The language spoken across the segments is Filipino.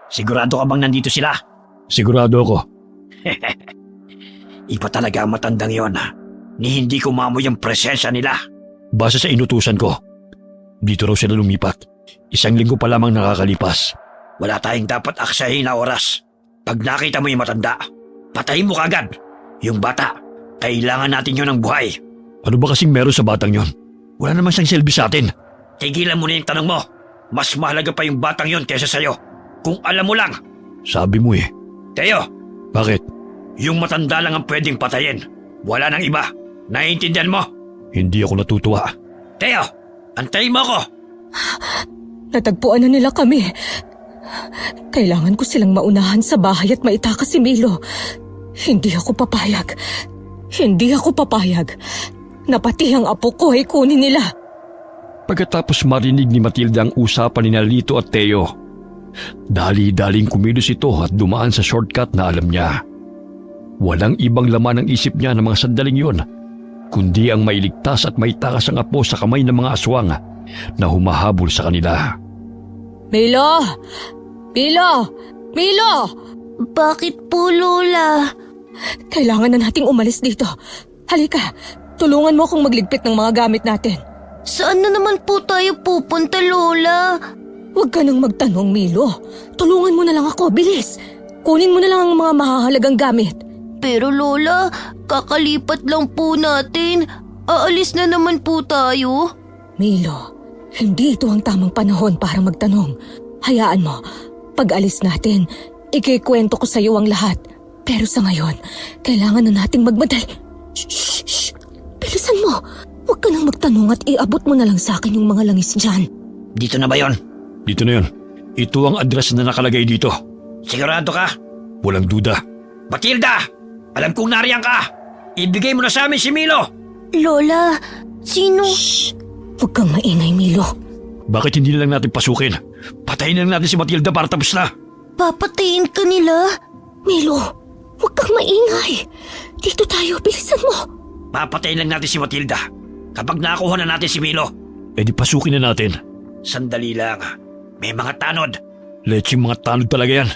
Sigurado ka bang nandito sila? Sigurado ako. Iba talaga ang matandang yon. Ni hindi ko mamoy ang presensya nila. Base sa inutusan ko, dito raw sila lumipat. 1 linggo pa lamang nakakalipas. Wala tayong dapat aksahin na oras. Pag nakita mo yung matanda, patayin mo kagad. Yung bata, kailangan natin yun ng buhay. Ano ba kasing meron sa batang yon? Wala naman siyang silbi sa atin. Tigilan mo na yung tanong mo. Mas mahalaga pa yung batang yon kaysa sa'yo. Kung alam mo lang. Sabi mo eh. Teo, Bakit? yung matanda lang ang pwedeng patayin. Wala nang iba. Naiintindihan mo? Hindi ako natutuwa. Teo, antayin mo ako. Natagpuan na nila kami. Kailangan ko silang maunahan sa bahay at maitakas si Milo. Hindi ako papayag. Hindi ako papayag na pati ang apo ko ay kunin nila. Pagkatapos marinig ni Matilda ang usapan ni Lito at Teo, dali-daling kumilos ito at dumaan sa shortcut na alam niya. Walang ibang laman ang isip niya ng mga sandaling yon, kundi ang mailigtas at maitakas ang apo sa kamay ng mga aswang na humahabol sa kanila. Milo! Milo! Milo! Bakit po, Lola? Kailangan na nating umalis dito. Halika, tulungan mo akong magligpit ng mga gamit natin. Saan na naman po tayo pupunta, Lola? Huwag ka nang magtanong, Milo. Tulungan mo na lang ako, bilis. Kunin mo na lang ang mga mahahalagang gamit. Pero Lola, kakalipat lang po natin. Aalis na naman po tayo. Milo, hindi ito ang tamang panahon para magtanong. Hayaan mo, pag-alis natin, ikikwento ko sa iyo ang lahat. Pero sa ngayon, kailangan na nating magmadali. Shh! Bilisan mo! Huwag ka nang magtanong at iabot mo na lang sa akin yung mga langis dyan. Dito na ba yon? Dito na yon. Ito ang address na nakalagay dito. Sigurado ka? Walang duda. Matilda! Alam kong nariyan ka! Ibigay mo na sa amin si Milo! Lola, sino? Shh! Huwag kang maingay, Milo. Bakit hindi na lang natin pasukin? Patayin na lang natin si Matilda para tapos na. Papatayin ka nila? Milo, huwag kang maingay. Dito tayo, bilisan mo. Papatayin lang natin si Matilda. Kapag nakuha na natin si Milo. E di pasukin na natin. Sandali lang. May mga tanod. Leching mga tanod talaga yan.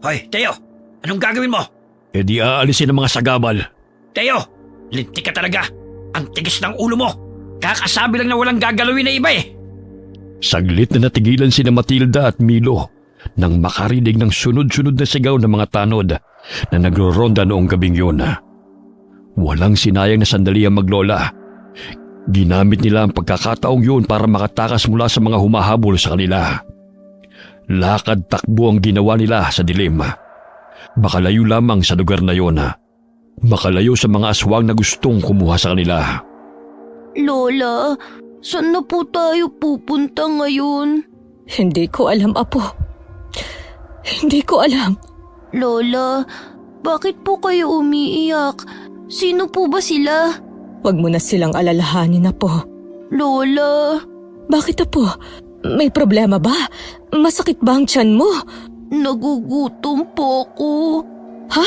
Hoy, Teo! Anong gagawin mo? E di aalisin ang mga sagabal. Teo! Lintik ka talaga. Ang tigas ng ulo mo. Kakasabi lang na walang gagalawin na iba eh. Saglit na natigilan sina Matilda at Milo nang makarinig ng sunod-sunod na sigaw ng mga tanod na nagro-ronda noong gabing yun. Walang sinayang na sandali ang maglola. Ginamit nila ang pagkakataong yun para makatakas mula sa mga humahabol sa kanila. Lakad takbo ang ginawa nila sa dilim. Makalayo lamang sa lugar na yun. Makalayo sa mga aswang na gustong kumuha sa kanila. Lola, saan na po tayo pupunta ngayon? Hindi ko alam, Apo. Hindi ko alam. Lola, bakit po kayo umiiyak? Sino po ba sila? Huwag mo na silang alalahanin, Apo. Lola, Bakit, Apo? May problema ba? Masakit ba ang tiyan mo? nagugutom po ako. Ha?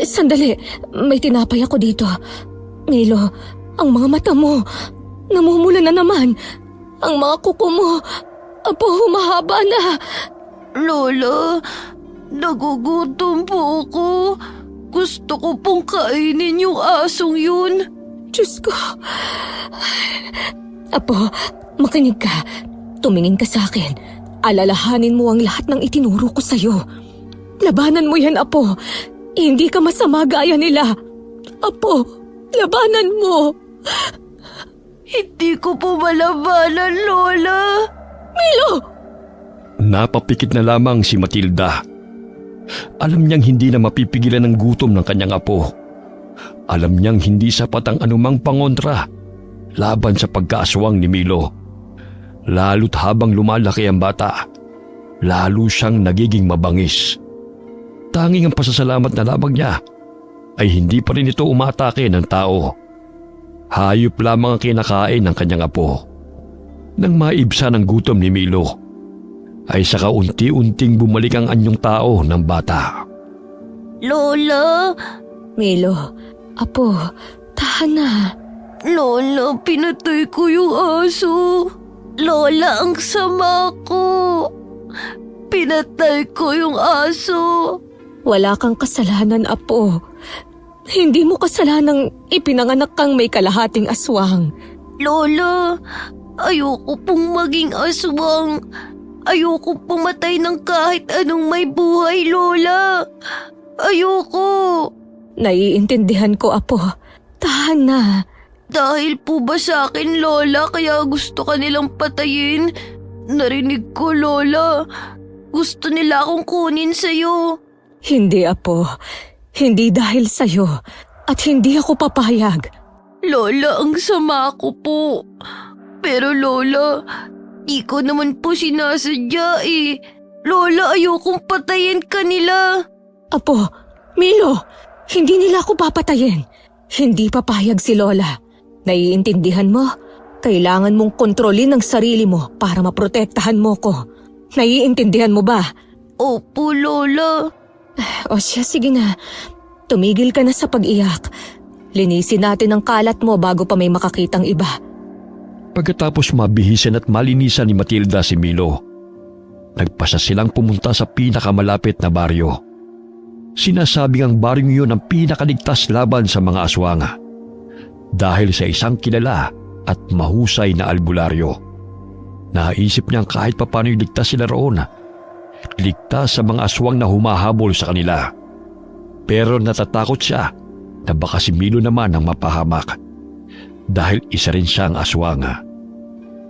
Sandali, may tinapay ako dito. Milo, ang mga mata mo, namumula na naman. Ang mga kuko mo, Apo, humahaba na. Lola, nagugutom po ako. Gusto ko pong kainin yung asong yun. Diyos ko. Apo, makinig ka. Tumingin ka sa akin. Alalahanin mo ang lahat ng itinuro ko sa'yo. Labanan mo yan, Apo. Hindi ka masama gaya nila. Apo, labanan mo. Hindi ko po malabanan, Lola. Milo! Napapikit na lamang si Matilda. Alam niyang hindi na mapipigilan ng gutom ng kanyang apo. Alam niyang hindi sapat ang anumang pangontra laban sa pagkaaswang ni Milo. Lalo't habang lumalaki ang bata, lalo siyang nagiging mabangis. Tanging ang pasasalamat na lamang niya ay hindi pa rin ito umatake ng tao. Hayop lamang ang kinakain ng kanyang apo. Nang maibsan ang gutom ni Milo, ay saka unti-unting bumalik ang anyong tao ng bata. Lola, Milo, Apo, tahan na. Lola, pinatay ko yung aso. Lola, ang sama ko. Pinatay ko yung aso. Wala kang kasalanan, Apo. Hindi mo kasalanang ipinanganak kang may kalahating aswang. Lola, ayoko pong maging aswang. Ayoko pumatay ng kahit anong may buhay, Lola. Ayoko. Naiintindihan ko, Apo. Tahan na. Dahil po ba sa akin, Lola, kaya gusto ka nilang patayin? Narinig ko, Lola. Gusto nila akong kunin sa'yo. Hindi, Apo. Hindi dahil sa'yo. At hindi ako papayag. Lola, ang sama ko po. Pero Lola, di ko naman po sinasadya eh. Lola, ayokong patayin kanila. Apo, Milo, hindi nila ako papatayin. Hindi papayag si Lola. Naiintindihan mo? Kailangan mong kontrolin ang sarili mo para maprotektahan mo ko. Naiintindihan mo ba? Opo, Lola. O siya, sige na. Tumigil ka na sa pag-iyak. Linisin natin ang kalat mo bago pa may makakitang iba. Pagkatapos mabihisan at malinisan ni Matilda si Milo, nagpasa silang pumunta sa pinakamalapit na baryo. Sinasabing ang baryong yun ang pinakaligtas laban sa mga aswang dahil sa isang kilala at mahusay na albularyo. Naisip niyang kahit papano'y ligtas sila roon. Ligtas sa mga aswang na humahabol sa kanila. Pero natatakot siya na baka si Milo naman ang mapahamak dahil isa rin siyang aswang.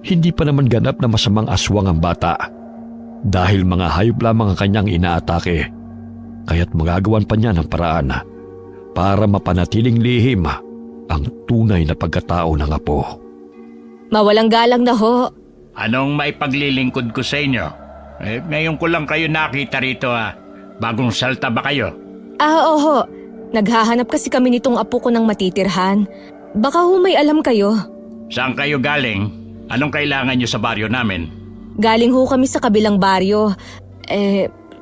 Hindi pa naman ganap na masamang aswang ang bata dahil mga hayop lamang ang kanyang inaatake. Kaya't magagawan pa niya ng paraan para mapanatiling lihim ang tunay na pagkatao ng apo. Mawalang galang na ho. Anong maipaglilingkod ko sa inyo? Ngayon ko lang kayo nakita rito . Bagong salta ba kayo? Oho. Naghahanap kasi kami nitong apo ko ng matitirhan. Baka ho may alam kayo. Saan kayo galing? Anong kailangan nyo sa baryo namin? Galing ho kami sa kabilang baryo.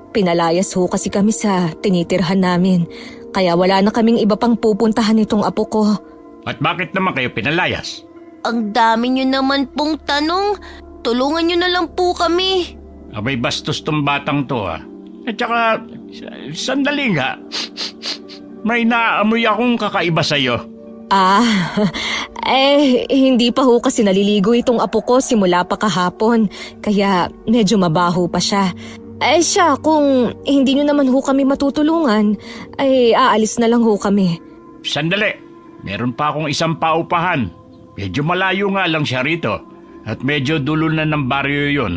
Pinalayas ho kasi kami sa tinitirhan namin. Kaya wala na kaming iba pang pupuntahan nitong apo ko. At bakit naman kayo pinalayas? Ang dami nyo naman pong tanong. Tulungan nyo na lang po kami. Abay bastos tong batang to . At saka, sandali nga. May naamoy akong kakaiba sa'yo. Hindi pa ho kasi naliligo itong apo ko simula pa kahapon. Kaya medyo mabaho pa siya. Siya, kung hindi nyo naman ho kami matutulungan, aalis na lang ho kami. Sandali, meron pa akong isang paupahan. Medyo malayo nga lang siya rito. At medyo dulo na ng baryo yun.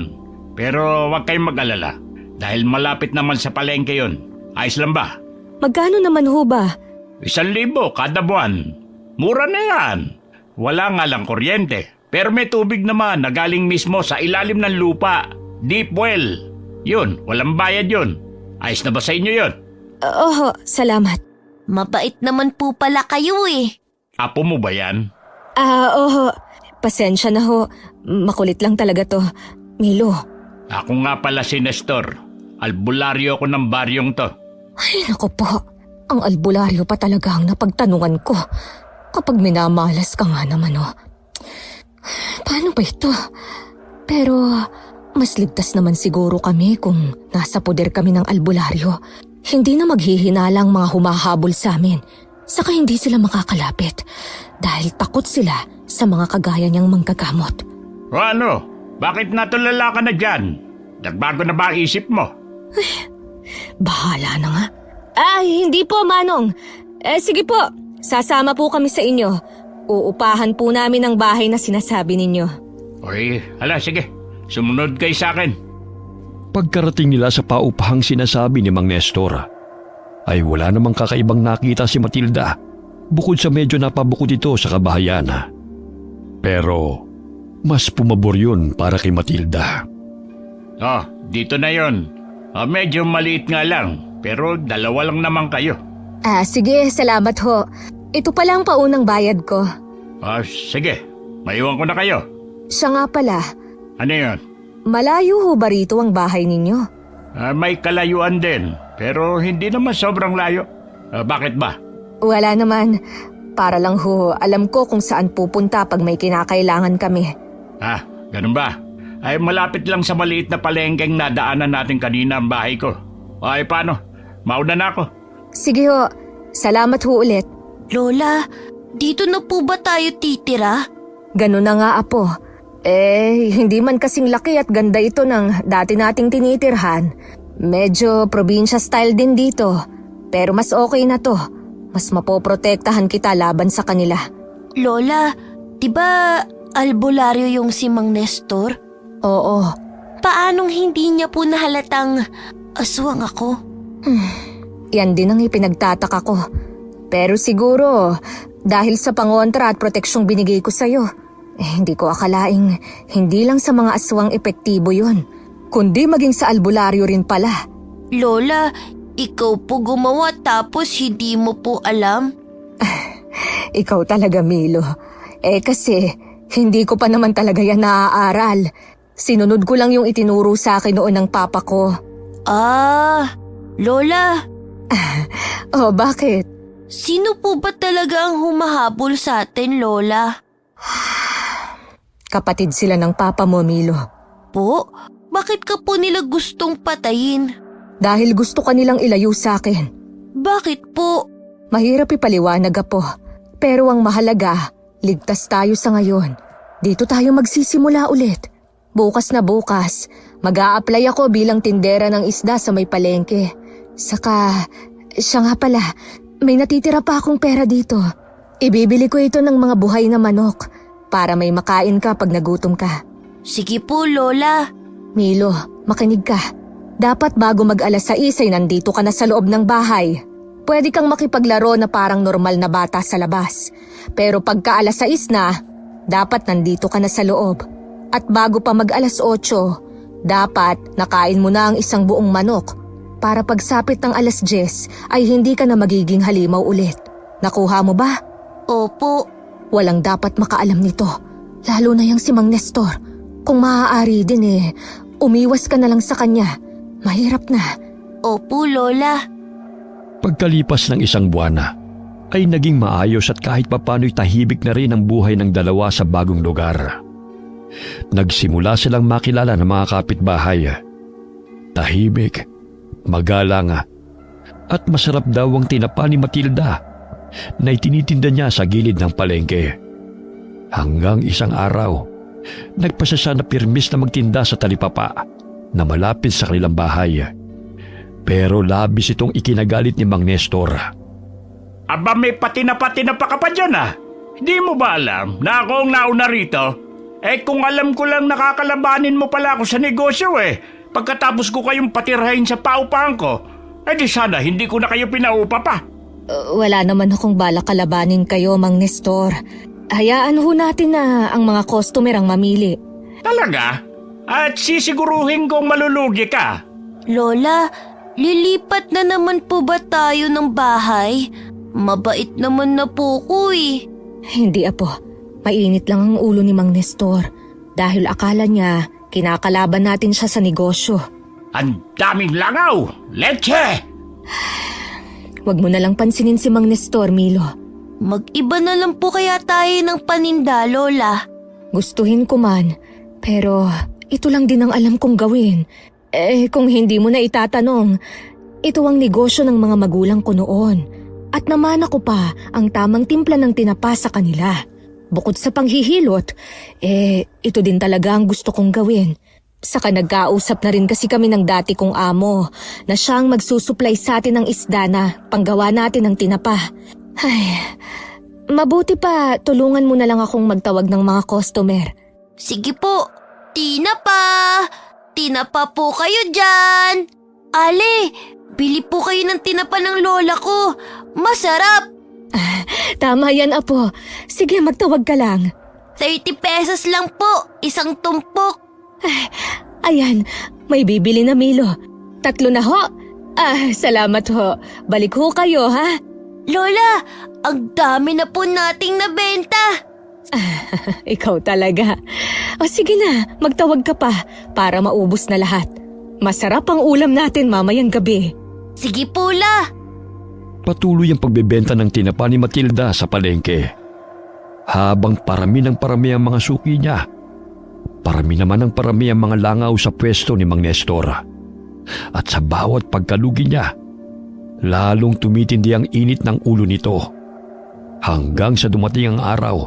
Pero huwag kayong mag-alala. Dahil malapit naman sa palengke yun. Ayos lang ba? Magkano naman ho ba? 1,000 kada buwan. Mura na yan. Wala nga lang kuryente. Pero may tubig naman na galing mismo sa ilalim ng lupa. Deep well. Yun, walang bayad yun. Ayos na ba sa inyo yun? Oho, salamat. Mabait naman po pala kayo eh. Apo mo ba yan? Oho. Pasensya na ho. Makulit lang talaga to. Milo. Ako nga pala si Nestor. Albularyo ko ng baryong to. Ay, naku po. Ang albularyo pa talaga ang napagtanungan ko. Kapag minamalas ka nga naman, Paano ba ito? Pero mas ligtas naman siguro kami kung nasa poder kami ng albularyo. Hindi na maghihinalang mga humahabol sa amin. Saka hindi sila makakalapit dahil takot sila sa mga kagaya niyang manggagamot. O ano? Bakit natulala ka na dyan? Nagbago na ba ang isip mo? Bahala na nga. Hindi po, Manong. Sige po, sasama po kami sa inyo. Uupahan po namin ang bahay na sinasabi ninyo. Oy, sige. Sumunod kayo sa akin. Pagkarating nila sa paupahang sinasabi ni Mang Nestor, ay wala namang kakaibang nakita si Matilda bukod sa medyo napabukod ito sa kabahayan. Pero mas pumabor yun para kay Matilda. Dito na yon. Medyo maliit nga lang, pero 2 lang naman kayo. Sige, salamat ho. Ito pala ang paunang bayad ko. Sige. Maiwan ko na kayo. Siya nga pala, Ano yon? malayo ho ba rito ang bahay ninyo? May kalayuan din, pero hindi naman sobrang layo. Bakit ba? Wala naman. Para lang ho, alam ko kung saan pupunta pag may kinakailangan kami. Ganun ba? ay malapit lang sa maliit na palengkeng nadaanan natin kanina ang bahay ko. Ay paano? Mauna na ako. Sige ho, salamat ho ulit. Lola, dito na po ba tayo titira? Ganun na nga, Apo. Hindi man kasing laki at ganda ito ng dati nating tinitirhan. Medyo probinsya style din dito. Pero mas okay na to. Mas mapoprotektahan kita laban sa kanila. Lola, di ba albularyo yung si Mang Nestor? Oo. Paanong hindi niya po nahalatang aswang ako? Yan din ang ipinagtataka ko. Pero siguro, dahil sa pangontra at proteksyong binigay ko sa'yo, hindi ko akalaing hindi lang sa mga aswang epektibo yun, kundi maging sa albularyo rin pala. Lola, ikaw po gumawa tapos hindi mo po alam? Ikaw talaga, Milo. Kasi, hindi ko pa naman talaga yan naaaral. Sinunod ko lang yung itinuro sa akin noon ng papa ko. Ah, Lola, Oh, bakit? sino po ba talaga ang humahabol sa atin, Lola? Kapatid sila ng papa mo, Milo. Po, bakit ka po nila gustong patayin? Dahil gusto ka nilang ilayo sa akin. Bakit po? Mahirap ipaliwanag, Apo. Pero ang mahalaga, ligtas tayo sa ngayon. Dito tayo magsisimula ulit. Bukas na bukas, mag-a-apply ako bilang tindera ng isda sa may palengke. Saka, siya nga pala, may natitira pa akong pera dito. Ibibili ko ito ng mga buhay na manok para may makain ka pag nagutom ka. Sige po, Lola. Milo, makinig ka. Dapat bago mag-alas 6 ay nandito ka na sa loob ng bahay. Pwede kang makipaglaro na parang normal na bata sa labas. Pero pagka alas 6 na, dapat nandito ka na sa loob. At bago pa mag-alas 8, dapat nakain mo na ang isang buong manok para pagsapit ng alas 10 ay hindi ka na magiging halimaw ulit. Nakuha mo ba? Opo. Walang dapat makaalam nito, lalo na yung si Mang Nestor. Kung maaari din umiwas ka na lang sa kanya. Mahirap na. Opo, Lola. Pagkalipas ng isang buwan ay naging maayos at kahit papano'y tahimik na rin ang buhay ng dalawa sa bagong lugar. Nagsimula silang makilala ng mga kapitbahay. Tahimik, magalang, at masarap daw ang tinapa ni Matilda na itinitinda niya sa gilid ng palengke. Hanggang isang araw, nagpasya siya na pirmis na magtinda sa talipapa na malapit sa kanilang bahay. Pero labis itong ikinagalit ni Mang Nestor. Aba may patinapa ka pa dyan ah. Hindi mo ba alam na ako ang nauna rito? Kung alam ko lang nakakalabanin mo pala ako sa negosyo Pagkatapos ko kayong patirahin sa paupahan ko, di sana hindi ko na kayo pinaupa pa. Wala naman akong balak kalabanin kayo, Mang Nestor. Hayaan ho natin na ang mga customer ang mamili. Talaga? At sisiguruhin kong malulugi ka. Lola, lilipat na naman po ba tayo ng bahay? Mabait naman na po ko Hindi, Apo. Mainit lang ang ulo ni Mang Nestor dahil akala niya kinakalaban natin siya sa negosyo. Ang daming langaw! Leche! Huwag mo na lang pansinin si Mang Nestor, Milo. Mag-iba na lang po kaya tayo ng paninda, Lola. Gustuhin ko man, pero ito lang din ang alam kong gawin. Kung hindi mo na itatanong, ito ang negosyo ng mga magulang ko noon. At namana ko pa ang tamang timpla ng tinapa sa kanila. Bukod sa panghihilot, ito din talaga ang gusto kong gawin. Saka nagkausap na rin kasi kami ng dati kong amo na siya ang magsusupply sa atin ng isda na panggawa natin ng tinapa. Ay, mabuti pa tulungan mo na lang akong magtawag ng mga customer. Sige po, tinapa! Tinapa po kayo dyan! Ale, bili po kayo ng tinapa ng lola ko. Masarap! Tama yan, Apo. Sige, magtawag ka lang. 30 pesos lang po, isang tumpok. Ayan, may bibili na, Milo. 3 na ho. Salamat ho. Balik ho kayo, ha? Lola, ang dami na po nating nabenta. Ikaw talaga. O sige na, magtawag ka pa para maubos na lahat. Masarap ang ulam natin mamayang gabi. Sige po, La. Patuloy ang pagbebenta ng tinapa ni Matilda sa palengke. Habang parami ng parami ang mga suki niya, Parami naman ang parami ang mga langaw sa pwesto ni Mang Nestor. At sa bawat pagkalugi niya, lalong tumitindi ang init ng ulo nito hanggang sa dumating ang araw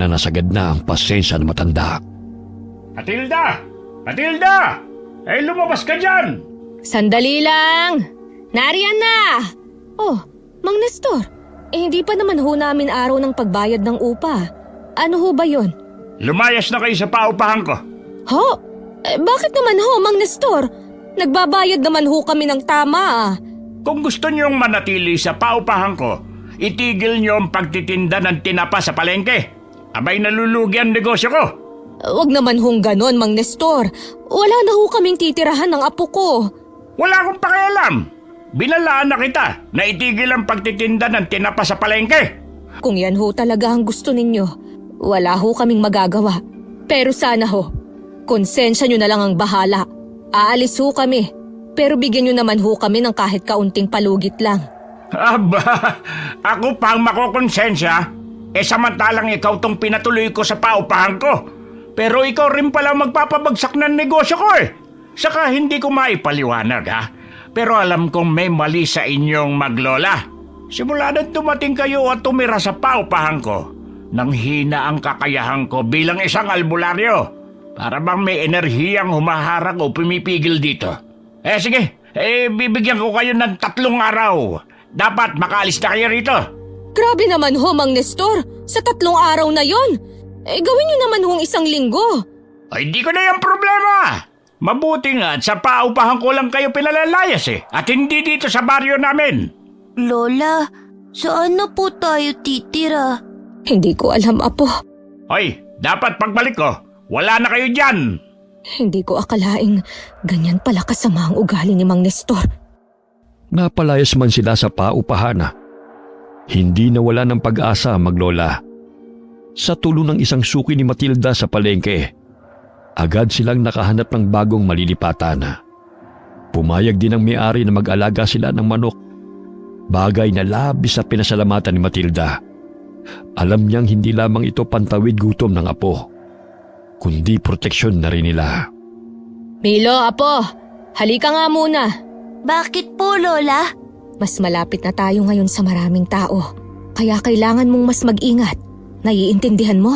na nasagad na ang pasensya ng matanda. Matilda! Matilda! Eh, lumabas ka dyan! Sandali lang! Nariyan na! Oh, Mang Nestor, hindi pa naman ho namin araw ng pagbayad ng upa. Ano ho ba yon? Lumayas na kayo sa paupahan ko. Ho? Bakit naman ho, Mang Nestor? Nagbabayad naman ho kami ng tama ah. Kung gusto niyong manatili sa paupahan ko, itigil niyo ang pagtitinda ng tinapa sa palengke. Abay nalulugi ang negosyo ko. Wag naman hong ganon, Mang Nestor. Wala na ho kaming titirahan ng apo ko. Wala akong pakialam. Binalaan na kita na itigil ang pagtitinda ng tinapa sa palengke. Kung yan ho talaga ang gusto ninyo, wala ho kaming magagawa. Pero sana ho, konsensya nyo na lang ang bahala. Aalis ho kami, pero bigyan nyo naman ho kami ng kahit kaunting palugit lang. Aba, ako pa ang makokonsensya. Samantalang ikaw tong pinatuloy ko sa paupahan ko. Pero ikaw rin pala magpapabagsak ng negosyo ko eh. Saka hindi ko maipaliwanag ha. Pero alam kong may mali sa inyong maglola. Simula nang dumating kayo at tumira sa paupahan ko, nang hina ang kakayahan ko bilang isang albularyo. Para bang may enerhiyang humaharang o pumipigil dito. Sige, bibigyan ko kayo ng 3 araw. Dapat makaalis na kayo rito. Grabe naman ho, Mang Nestor. Sa 3 araw na yon. Gawin nyo naman hong 1 linggo. Ay, di ko na yung problema. Mabuti nga at sa paupahan ko lang kayo pinalalayas at hindi dito sa baryo namin. Lola, saan na po tayo titira? Hindi ko alam, Apo. Hoy, dapat pagbalik ko, wala na kayo dyan. Hindi ko akalaing ganyan pala kasama ang ugali ni Mang Nestor. Napalayas man sila sa paupahan. Hindi nawala ng pag-asa maglola. Sa tulong ng isang suki ni Matilda sa palengke, agad silang nakahanap ng bagong malilipatan. Pumayag din ang may-ari na mag-alaga sila ng manok. Bagay na labis na pinasalamatan ni Matilda. Alam niyang hindi lamang ito pantawid gutom ng apo, kundi proteksyon na rin nila. Milo, Apo, halika nga muna. Bakit po, Lola? Mas malapit na tayo ngayon sa maraming tao, kaya kailangan mong mas mag-ingat. Naiintindihan mo?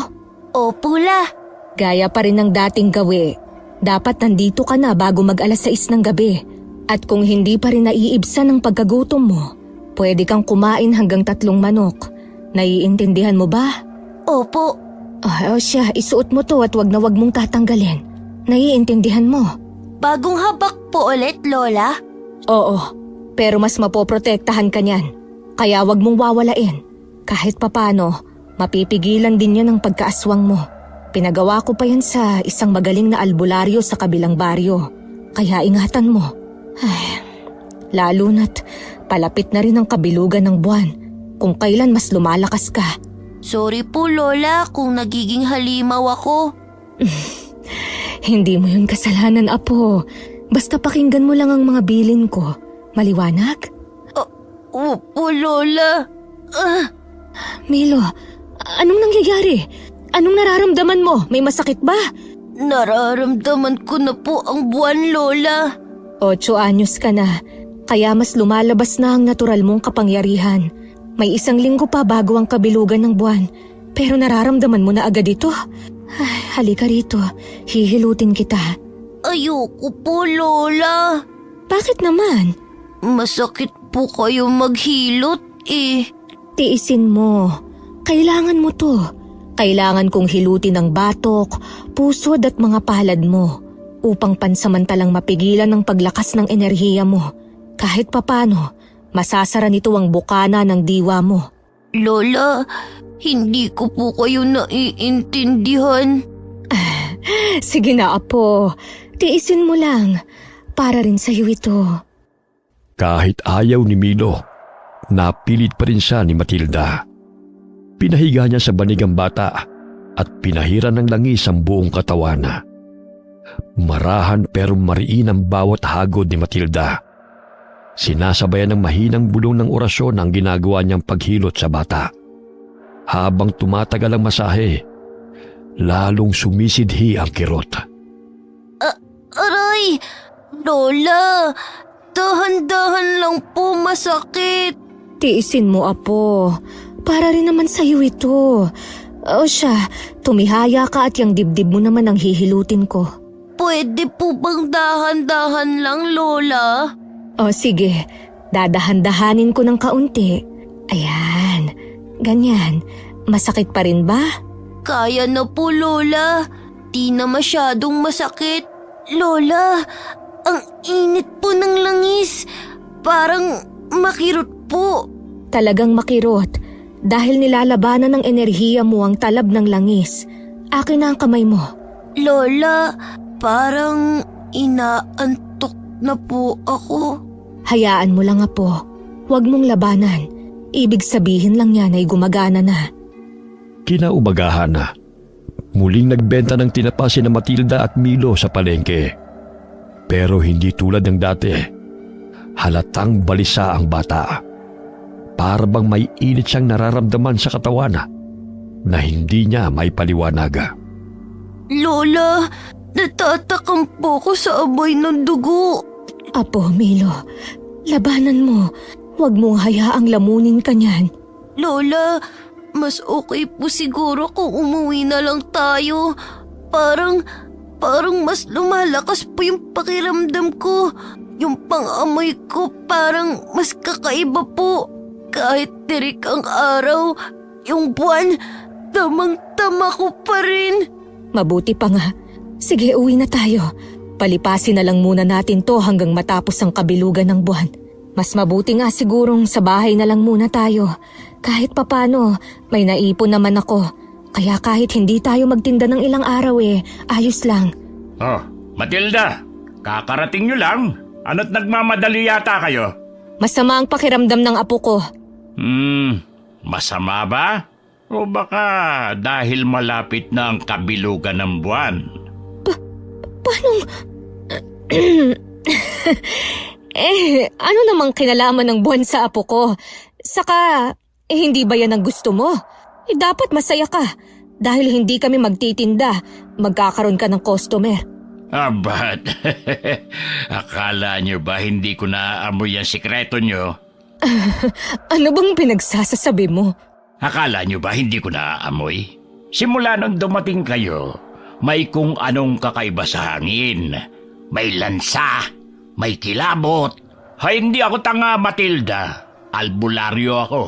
Opo, La. Gaya pa rin ng dating gawi. Dapat nandito ka na bago mag-alas 6 ng gabi. At kung hindi pa rin naiibsan ang pagkagutom mo, pwede kang kumain hanggang 3 manok. Naiintindihan mo ba? Opo. O siya, isuot mo to at wag na wag mong tatanggalin. Naiintindihan mo? Bagong habak po ulit, Lola? Oo, pero mas mapoprotektahan ka niyan. Kaya wag mong wawalain. Kahit papano, mapipigilan din yan ang pagkaaswang mo. Pinagawa ko pa yan sa isang magaling na albularyo sa kabilang baryo. Kaya ingatan mo. Ay, lalo na't palapit na rin ang kabilugan ng buwan. Kung kailan mas lumalakas ka. Sorry po, Lola, kung nagiging halimaw ako. Hindi mo yun kasalanan, Apo. Basta pakinggan mo lang ang mga bilin ko. Maliwanag? Opo, Lola. Milo, anong nangyayari? Anong nararamdaman mo? May masakit ba? Nararamdaman ko na po ang buwan, Lola. 8 anyos ka na, kaya mas lumalabas na ang natural mong kapangyarihan. May 1 linggo pa bago ang kabilugan ng buwan, pero nararamdaman mo na agad ito. Ay, halika rito, hihilutin kita. Ayoko po, Lola. Bakit naman? Masakit po kayo maghilot eh. Tiisin mo. Kailangan mo to. Kailangan kong hilutin ang batok, pusod at mga palad mo upang pansamantalang mapigilan ang paglakas ng enerhiya mo. Kahit papano, masasara nito ang bukana ng diwa mo. Lola, hindi ko po kayo naiintindihan. Sige na, Apo. Tiisin mo lang. Para rin sa'yo ito. Kahit ayaw ni Milo, napilit pa rin siya ni Matilda. Pinahiga niya sa banig ang bata at pinahiran ng langis ang buong katawan. Marahan pero mariin ang bawat hagod ni Matilda. Sinasabayan ng mahinang bulong ng orasyon ang ginagawa niyang paghilot sa bata. Habang tumatagal ang masahe, lalong sumisidhi ang kirot. Aray! Lola! Dahan-dahan lang po, masakit. Tiisin mo, Apo. Para rin naman sa'yo ito. O siya, tumihaya ka at yung dibdib mo naman ang hihilutin ko. Pwede po bang dahan-dahan lang, Lola? O sige, dadahan-dahanin ko ng kaunti. Ayan, ganyan. Masakit pa rin ba? Kaya na po, Lola. Di na masyadong masakit. Lola, ang init po ng langis. Parang makirot po. Talagang makirot. Dahil nilalabanan ng enerhiya mo ang talab ng langis. Akin na ang kamay mo. Lola, parang inaantok na po ako. Hayaan mo lang, Apo. Huwag mong labanan. Ibig sabihin lang yan ay gumagana na. Kinaumagahan na. Muling nagbenta ng tinapa sina Matilda at Milo sa palengke. Pero hindi tulad ng dati. Halatang balisa ang bata. Para bang may init siyang nararamdaman sa katawan na hindi niya may paliwanag. Lola, natatakam po ko sa amoy ng dugo. Apo, Milo, labanan mo. Huwag mong hayaang lamunin ka niyan. Lola, mas okay po siguro kung umuwi na lang tayo. Parang mas lumalakas po yung pakiramdam ko. Yung pang-amoy ko parang mas kakaiba po. Kahit tirik ang araw, yung buwan, tamang-tama ko pa rin. Mabuti pa nga. Sige, uwi na tayo. Palipasin na lang muna natin to hanggang matapos ang kabilugan ng buwan. Mas mabuti nga sigurong sa bahay na lang muna tayo. Kahit papano, may naipon naman ako. Kaya kahit hindi tayo magtinda ng ilang araw ayos lang. Oh, Matilda, kakarating nyo lang. Ano't nagmamadali yata kayo? Masama ang pakiramdam ng apo ko. Masama ba? O baka dahil malapit na ang kabilugan ng buwan? Paanong... ano namang kinalaman ng buwan sa apo ko? Saka, hindi ba yan ang gusto mo? Dapat masaya ka. Dahil hindi kami magtitinda, magkakaroon ka ng customer. Ba't? Akala nyo ba hindi ko naaamoy ang sikreto nyo? Ano bang pinagsasasabi mo? Akala nyo ba hindi ko naaamoy? Simula nang dumating kayo, may kung anong kakaiba sa hangin. May lansa, may kilabot. Hindi ako tanga, Matilda. Albularyo ako.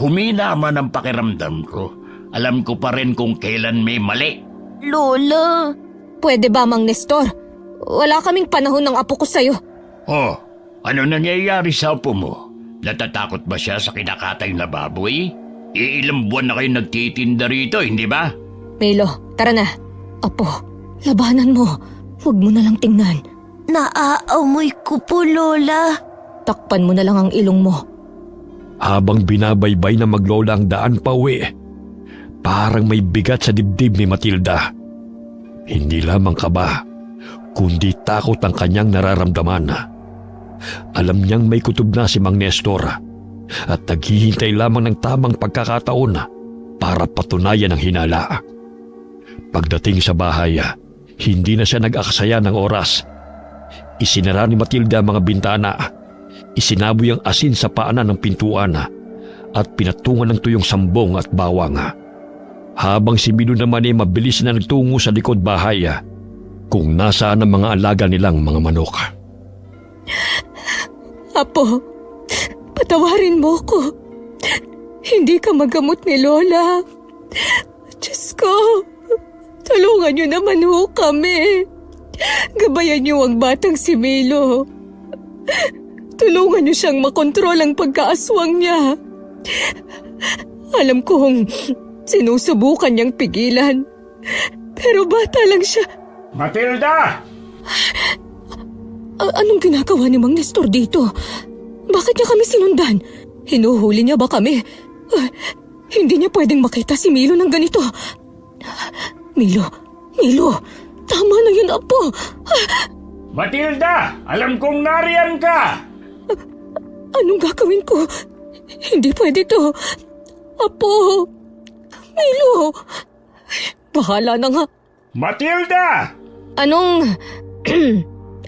Humina man ang pakiramdam ko. Alam ko pa rin kung kailan may mali. Lola, Pwede ba, Mang Nestor? Wala kaming panahon ng apo ko sa'yo. Oh, ano nangyayari sa apo mo? Natatakot ba siya sa kinakatay na baboy? Ilang buwan na kayo nagtitinda rito, hindi ba? Milo, tara na. Apo, labanan mo. Huwag mo na lang tingnan. naaamoy ko po, Lola. Takpan mo na lang ang ilong mo. Habang binabaybay na maglola ang daan pa uwi, parang may bigat sa dibdib ni Matilda. Hindi lamang kaba, kundi takot ang kanyang nararamdaman. Alam niyang may kutob na si Mang Nestor at naghihintay lamang ng tamang pagkakataon para patunayan ang hinala. Pagdating sa bahay, hindi na siya nag-aksaya ng oras. Isinara ni Matilda ang mga bintana, isinaboy ang asin sa paanan ng pintuan at pinatungan ng tuyong sambong at bawang. Habang si Milo naman ay mabilis na nagtungo sa likod bahay kung nasaan ang mga alaga nilang mga manok. Apo, patawarin mo ko. Hindi ka magamot ni Lola. Diyos ko, tulungan niyo naman ho kami. Gabayan niyo ang batang si Milo. Tulungan niyo siyang makontrol ang pagkaaswang niya. Alam kong sinusubukan niyang pigilan. Pero bata lang siya. Matilda! Anong ginagawa ni Mang Nestor dito? Bakit niya kami sinundan? Hinuhuli niya ba kami? Hindi niya pwedeng makita si Milo ng ganito. Milo, tama na yun, Apo. Matilda! Alam kong nariyan ka! Anong gagawin ko? Hindi pwede to. Apo, Milo, Bahala na nga. Matilda! Anong...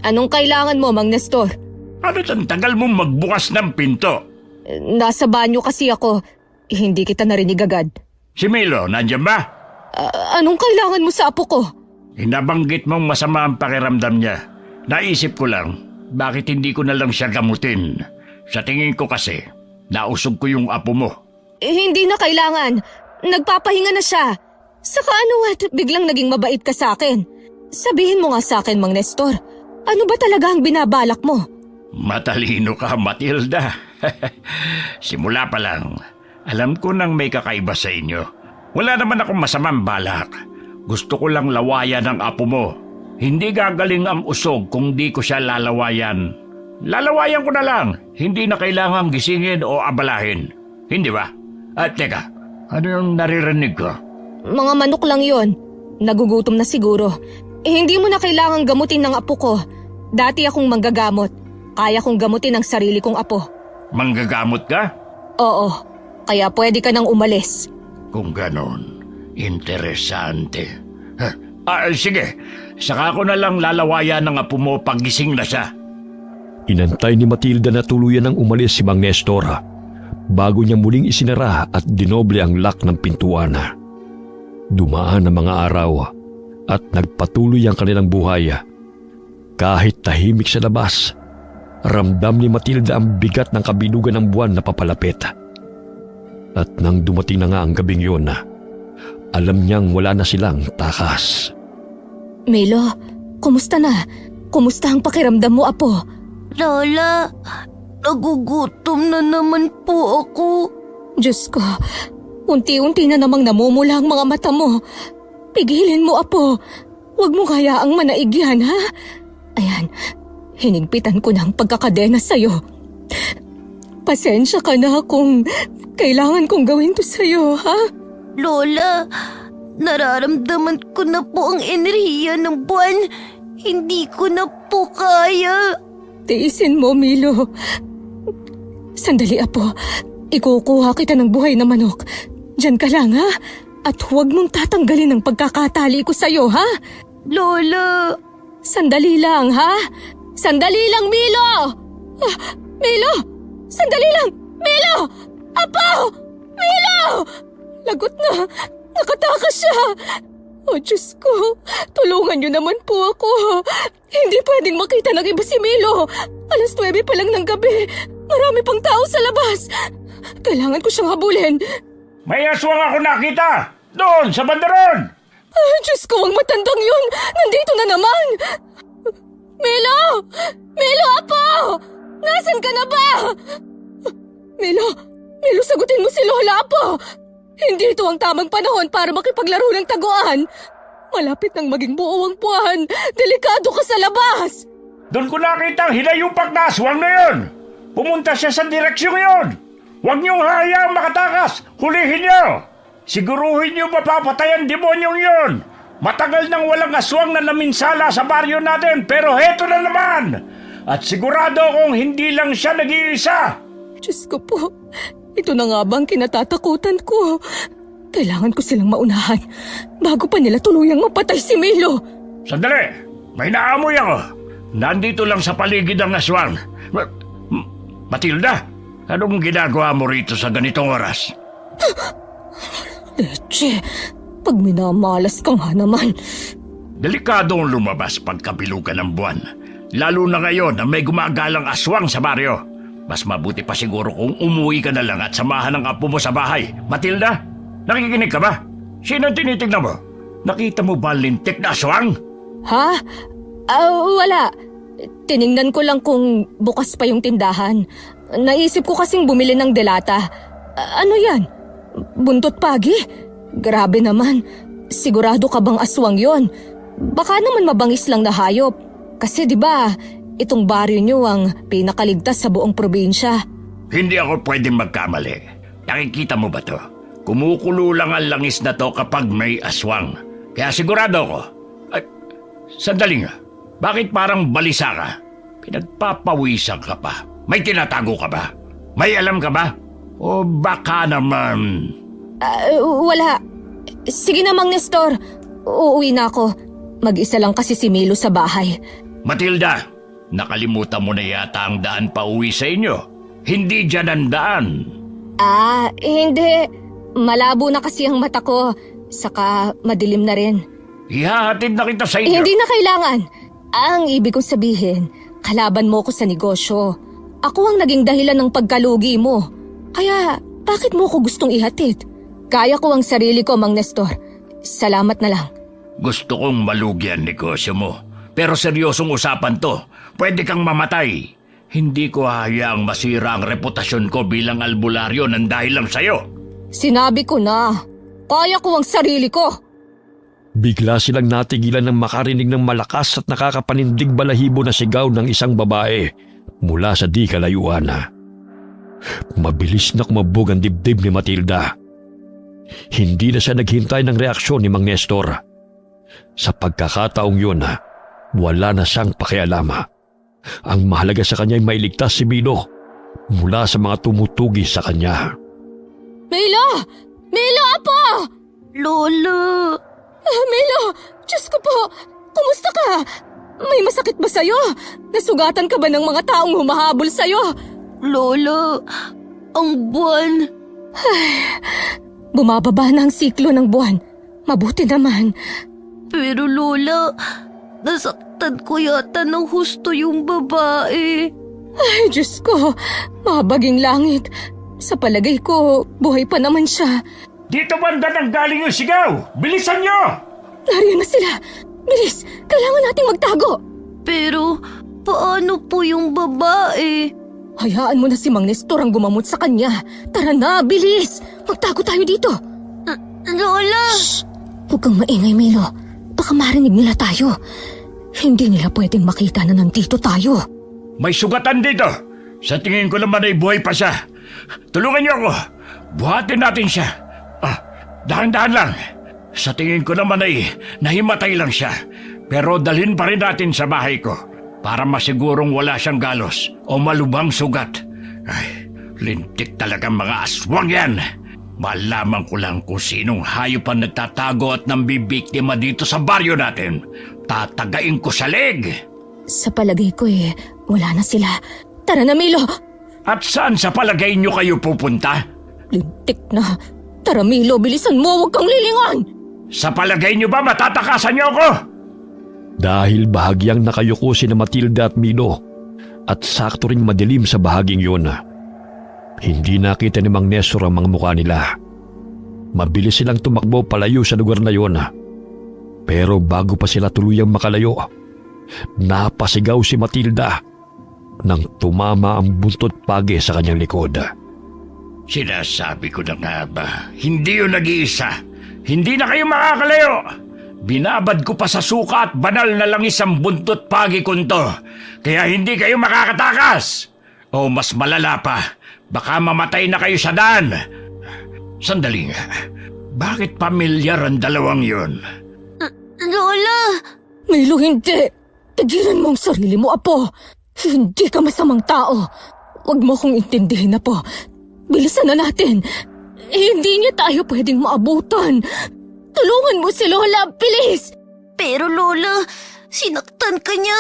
Anong kailangan mo, Mang Nestor? Ano ang tagal mong magbukas ng pinto? Nasa banyo kasi ako. Hindi kita narinig agad. Si Milo, nandiyan ba? Anong kailangan mo sa apo ko? Hinabanggit mong masama ang pakiramdam niya. Naisip ko lang, bakit hindi ko na lang siya gamutin? Sa tingin ko kasi, nausog ko yung apo mo. Hindi na kailangan. Nagpapahinga na siya. Saka biglang naging mabait ka sa akin. Sabihin mo nga sa akin, Mang Nestor. Ano ba talaga ang binabalak mo? Matalino ka, Matilda. Simula pa lang, alam ko nang may kakaiba sa inyo. Wala naman akong masamang balak. Gusto ko lang lawayan ang apo mo. Hindi gagaling ang usog kung di ko siya lalawayan. Lalawayan ko na lang. Hindi na kailangang gisingin o abalahin. Hindi ba? At teka, ano yung naririnig ko? Mga manok lang yon. Nagugutom na siguro. Hindi mo na kailangang gamutin ng apo ko. Dati akong manggagamot. Kaya kong gamutin ang sarili kong apo. Manggagamot ka? Oo, kaya pwede ka nang umalis. Kung ganon, interesante. Sige, saka ko na lang lalawayan ng apo mo pag gising na siya. Inantay ni Matilda na tuluyan ng umalis si Mang Nestor bago niya muling isinara at dinoble ang lock ng pintuan. Dumaan ang mga araw at nagpatuloy ang kanilang buhay. Kahit tahimik sa labas, ramdam ni Matilda ang bigat ng kabilugan ng buwan na papalapit. At nang dumating na nga ang gabing yun, alam niyang wala na silang takas. Milo, kumusta na? Kumusta ang pakiramdam mo, apo? Lola, nagugutom na naman po ako. Diyos ko, unti-unti na namang namumula ang mga mata mo. Pigilin mo, apo. Huwag mo hayaang manaig yan, ha? Ayan, hinigpitan ko na ang pagkakadena sa'yo. Pasensya ka na kung kailangan kong gawin to sa'yo, ha? Lola, nararamdaman ko na po ang enerhiya ng buwan. Hindi ko na po kaya. Tiisin mo, Milo. Sandali, apo. Ikukuha kita ng buhay na manok. Diyan ka lang, ha? At huwag mong tatanggalin ang pagkakatali ko sa'yo, ha? Lola, Sandali lang, ha? Sandali lang, Milo! Milo! Sandali lang! Milo! Apo! Milo! Lagot na! Nakatakas siya! Oh, Diyos ko! Tulungan niyo naman po ako! Hindi pwedeng makita ng iba si Milo! 9:00 pa lang ng gabi! Marami pang tao sa labas! Kailangan ko siyang habulin! May aswang ako nakita! Doon, sa bandaron! Diyos ko, ang matandang yun! Nandito na naman! Milo! Milo, apo! Nasaan ka na ba? Milo! Milo, sagutin mo si Lola, apo! Hindi ito ang tamang panahon para makipaglaro ng taguan. Malapit nang maging buo ang buwan. Delikado ka sa labas! Doon ko nakita ang hinayupak na aswang na yun! Pumunta siya sa direksyon yun! Huwag niyong hayaang makatakas! Hulihin niyo! Siguruhin niyo mapapatay ang demonyong yun! Matagal nang walang aswang na naminsala sa baryo natin, pero heto na naman! At sigurado kung hindi lang siya nag-iisa! Diyos ko po, ito na nga bang kinatatakutan ko? Kailangan ko silang maunahan bago pa nila tuluyang mapatay si Milo. Sandali! May naamoy ako! Nandito lang sa paligid ang aswang. Matilda, anong ginagawa mo rito sa ganitong oras? Leche, pag minamalas ka nga naman. Delikadong lumabas pagkabilugan ng buwan. Lalo na ngayon na may gumagalang aswang sa baryo. Mas mabuti pa siguro kung umuwi ka na lang at samahan ang apo mo sa bahay. Matilda, nakikinig ka ba? Sino tinitignan mo? Nakita mo ba lintik na aswang? Ha? Wala. Tiningnan ko lang kung bukas pa yung tindahan. Naisip ko kasing bumili ng delata. Ano yan? Buntot pagi? Grabe naman. Sigurado ka bang aswang yon? Baka naman mabangis lang na hayop. Kasi 'di ba, itong baryo niyo ang pinakaligtas sa buong probinsya. Hindi ako pwedeng magkamali. Nakikita mo ba to? Kumukulo lang ang langis na to kapag may aswang. Kaya sigurado ko. Ay, sandali nga. Bakit parang balisa ka? Pinagpapawisan ka pa. May tinatago ka ba? May alam ka ba? O baka naman... Wala. Sige na, Mang Nestor. Uuwi na ako. Mag-isa lang kasi si Milo sa bahay. Matilda, nakalimutan mo na yata ang daan pa uwi sa inyo. Hindi dyan ang daan. Hindi. Malabo na kasi ang mata ko. Saka madilim na rin. Ihahatid na kita sa inyo. Hindi na kailangan. Ang ibig kong sabihin, kalaban mo ko sa negosyo. Ako ang naging dahilan ng pagkalugi mo. Kaya, bakit mo ko gustong ihatid? Kaya ko ang sarili ko, Mang Nestor. Salamat na lang. Gusto kong malugi ang negosyo mo. Pero seryosong usapan to. Pwede kang mamatay. Hindi ko hayaang masira ang reputasyon ko bilang albularyo ng dahil lang sa'yo. Sinabi ko na. Kaya ko ang sarili ko. Bigla silang natigilan ng makarinig ng malakas at nakakapanindig balahibo na sigaw ng isang babae mula sa di kalayuan. Mabilis na kumabog ang dibdib ni Matilda. Hindi na siya naghintay ng reaksyon ni Mang Nestor. Sa pagkakataong yun, wala na siyang pakialama. Ang mahalaga sa kanya ay mailigtas si Milo mula sa mga tumutugi sa kanya. Milo! Milo, apo! Lola! Milo! Diyos ko po! Kumusta ka? May masakit ba sa'yo? Nasugatan ka ba ng mga taong humahabol sa'yo? Lola! Ang buwan! Bumababa na ang siklo ng buwan. Mabuti naman. Pero Lola, nasaktan ko yata ng husto yung babae. Ay, Diyos ko. Mabaging langit. Sa palagay ko, buhay pa naman siya. Dito banda nang galing yung sigaw! Bilisan nyo! Nariyan na sila. Bilis, kailangan nating magtago. Pero, paano po yung babae? Hayaan mo na si Mang Nestor ang gumamot sa kanya. Tara na, bilis. Magtago tayo dito. Lola! Huwag kang maingay, Milo. Baka marinig nila tayo. Hindi nila pwedeng makita na nandito tayo. May sugatan dito. Sa tingin ko naman ay buhay pa siya. Tulungan niyo ako. Buhatin natin siya. Dahan-dahan lang. Sa tingin ko naman ay nahimatay lang siya. Pero dalhin pa rin natin sa bahay ko para masigurong wala siyang galos o malubhang sugat. Ay, lintik talagang mga aswang yan. Malaman ko lang kung sinong hayop ang nagtatago at nambibiktima dito sa baryo natin. Tatagain ko sa leg. Sa palagay ko wala na sila. Tara na, Milo. At saan sa palagay niyo kayo pupunta? Lintik na. Tara, Milo, bilisan mo. Huwag kang lilingon. Sa palagay niyo ba matatakasan niyo ako? Dahil bahagyang nakayuko si na Matilda at Milo at sakto ring madilim sa bahaging yun. Hindi nakita ni Mang Nestor ang mga mukha nila. Mabilis silang tumakbo palayo sa lugar na yun. Pero bago pa sila tuluyang makalayo, napasigaw si Matilda nang tumama ang buntot pagi sa kanyang likod. Sinasabi ko na nga ba, hindi yun nag-iisa. Hindi na kayo makakalayo. Binabad ko pa sa suka at banal na langis ang buntot pagi kunto. Kaya hindi kayo makakatakas. O mas malala pa, baka mamatay na kayo sa daan. Sandali nga, bakit pamilyar ang dalawang yun? Lola! Milo, hindi. Tigilan mo ang sarili mo, Apo. Hindi ka masamang tao. Huwag mo akong intindihin, Apo. Bilisan na natin. Hindi niya tayo pwedeng maabutan. Tulungan mo si Lola, bilis! Pero Lola, sinaktan ka niya.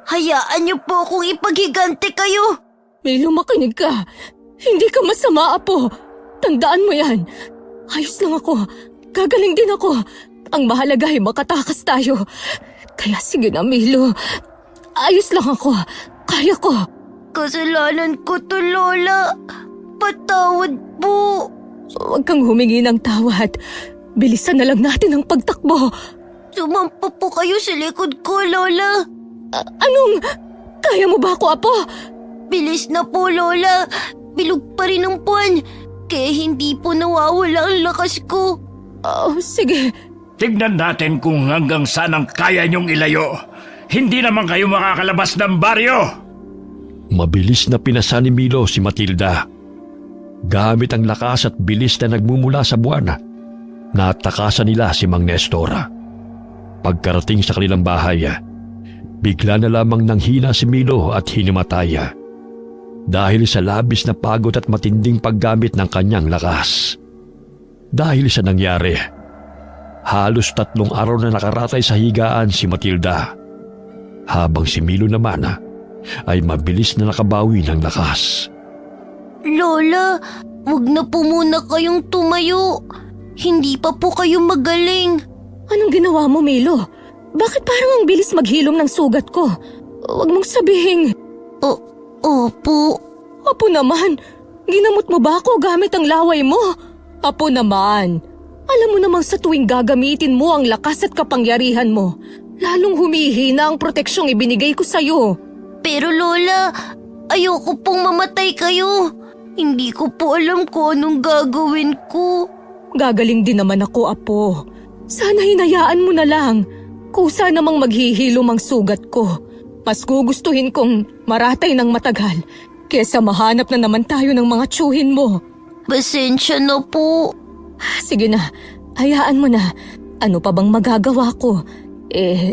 Hayaan niyo po akong ipaghigante kayo. Milo, makinig ka. Hindi ka masama, Apo. Tandaan mo yan. Ayos lang ako. Gagaling din ako. Ang mahalaga ay makatakas tayo. Kaya sige na, Milo. Ayos lang ako. Kaya ko. Kasalanan ko to, Lola. Patawad po. Huwag kang humingi ng tawad. Bilisan na lang natin ang pagtakbo. Sumampa po kayo sa likod ko, Lola. Anong? Kaya mo ba ako, Apo? Bilis na po, Lola. Bilog pa rin ang buwan. Kaya hindi po nawawala ang lakas ko. Oh, sige. Tignan natin kung hanggang saan ang kaya niyong ilayo. Hindi naman kayo makakalabas ng baryo. Mabilis na pinasa ni Milo si Matilda. Gamit ang lakas at bilis na nagmumula sa buwan, natakasan nila si Mang Nestor. Pagkarating sa kanilang bahay, bigla na lamang nanghina si Milo at hinimatay. Dahil sa labis na pagod at matinding paggamit ng kanyang lakas. Dahil sa nangyari, Halos 3 araw na nakaratay sa higaan si Matilda. Habang si Milo naman ay mabilis na nakabawi ng lakas. Lola, wag na po muna kayong tumayo. Hindi pa po kayo magaling. Anong ginawa mo, Milo? Bakit parang ang bilis maghilom ng sugat ko? Huwag mong sabihin. Opo. Apo naman, ginamot mo ba ako gamit ang laway mo? Apo naman, alam mo namang sa tuwing gagamitin mo ang lakas at kapangyarihan mo, lalong humihina ang proteksyong ibinigay ko sa'yo. Pero Lola, ayoko pong mamatay kayo. Hindi ko po alam kung anong gagawin ko. Gagaling din naman ako, Apo. Sana hinayaan mo na lang. Kusa namang maghihilom ang sugat ko. Mas gugustuhin kong maratay ng matagal kesa mahanap na naman tayo ng mga tiyuhin mo. Pasensya na po. Sige na, hayaan mo na. Ano pa bang magagawa ko?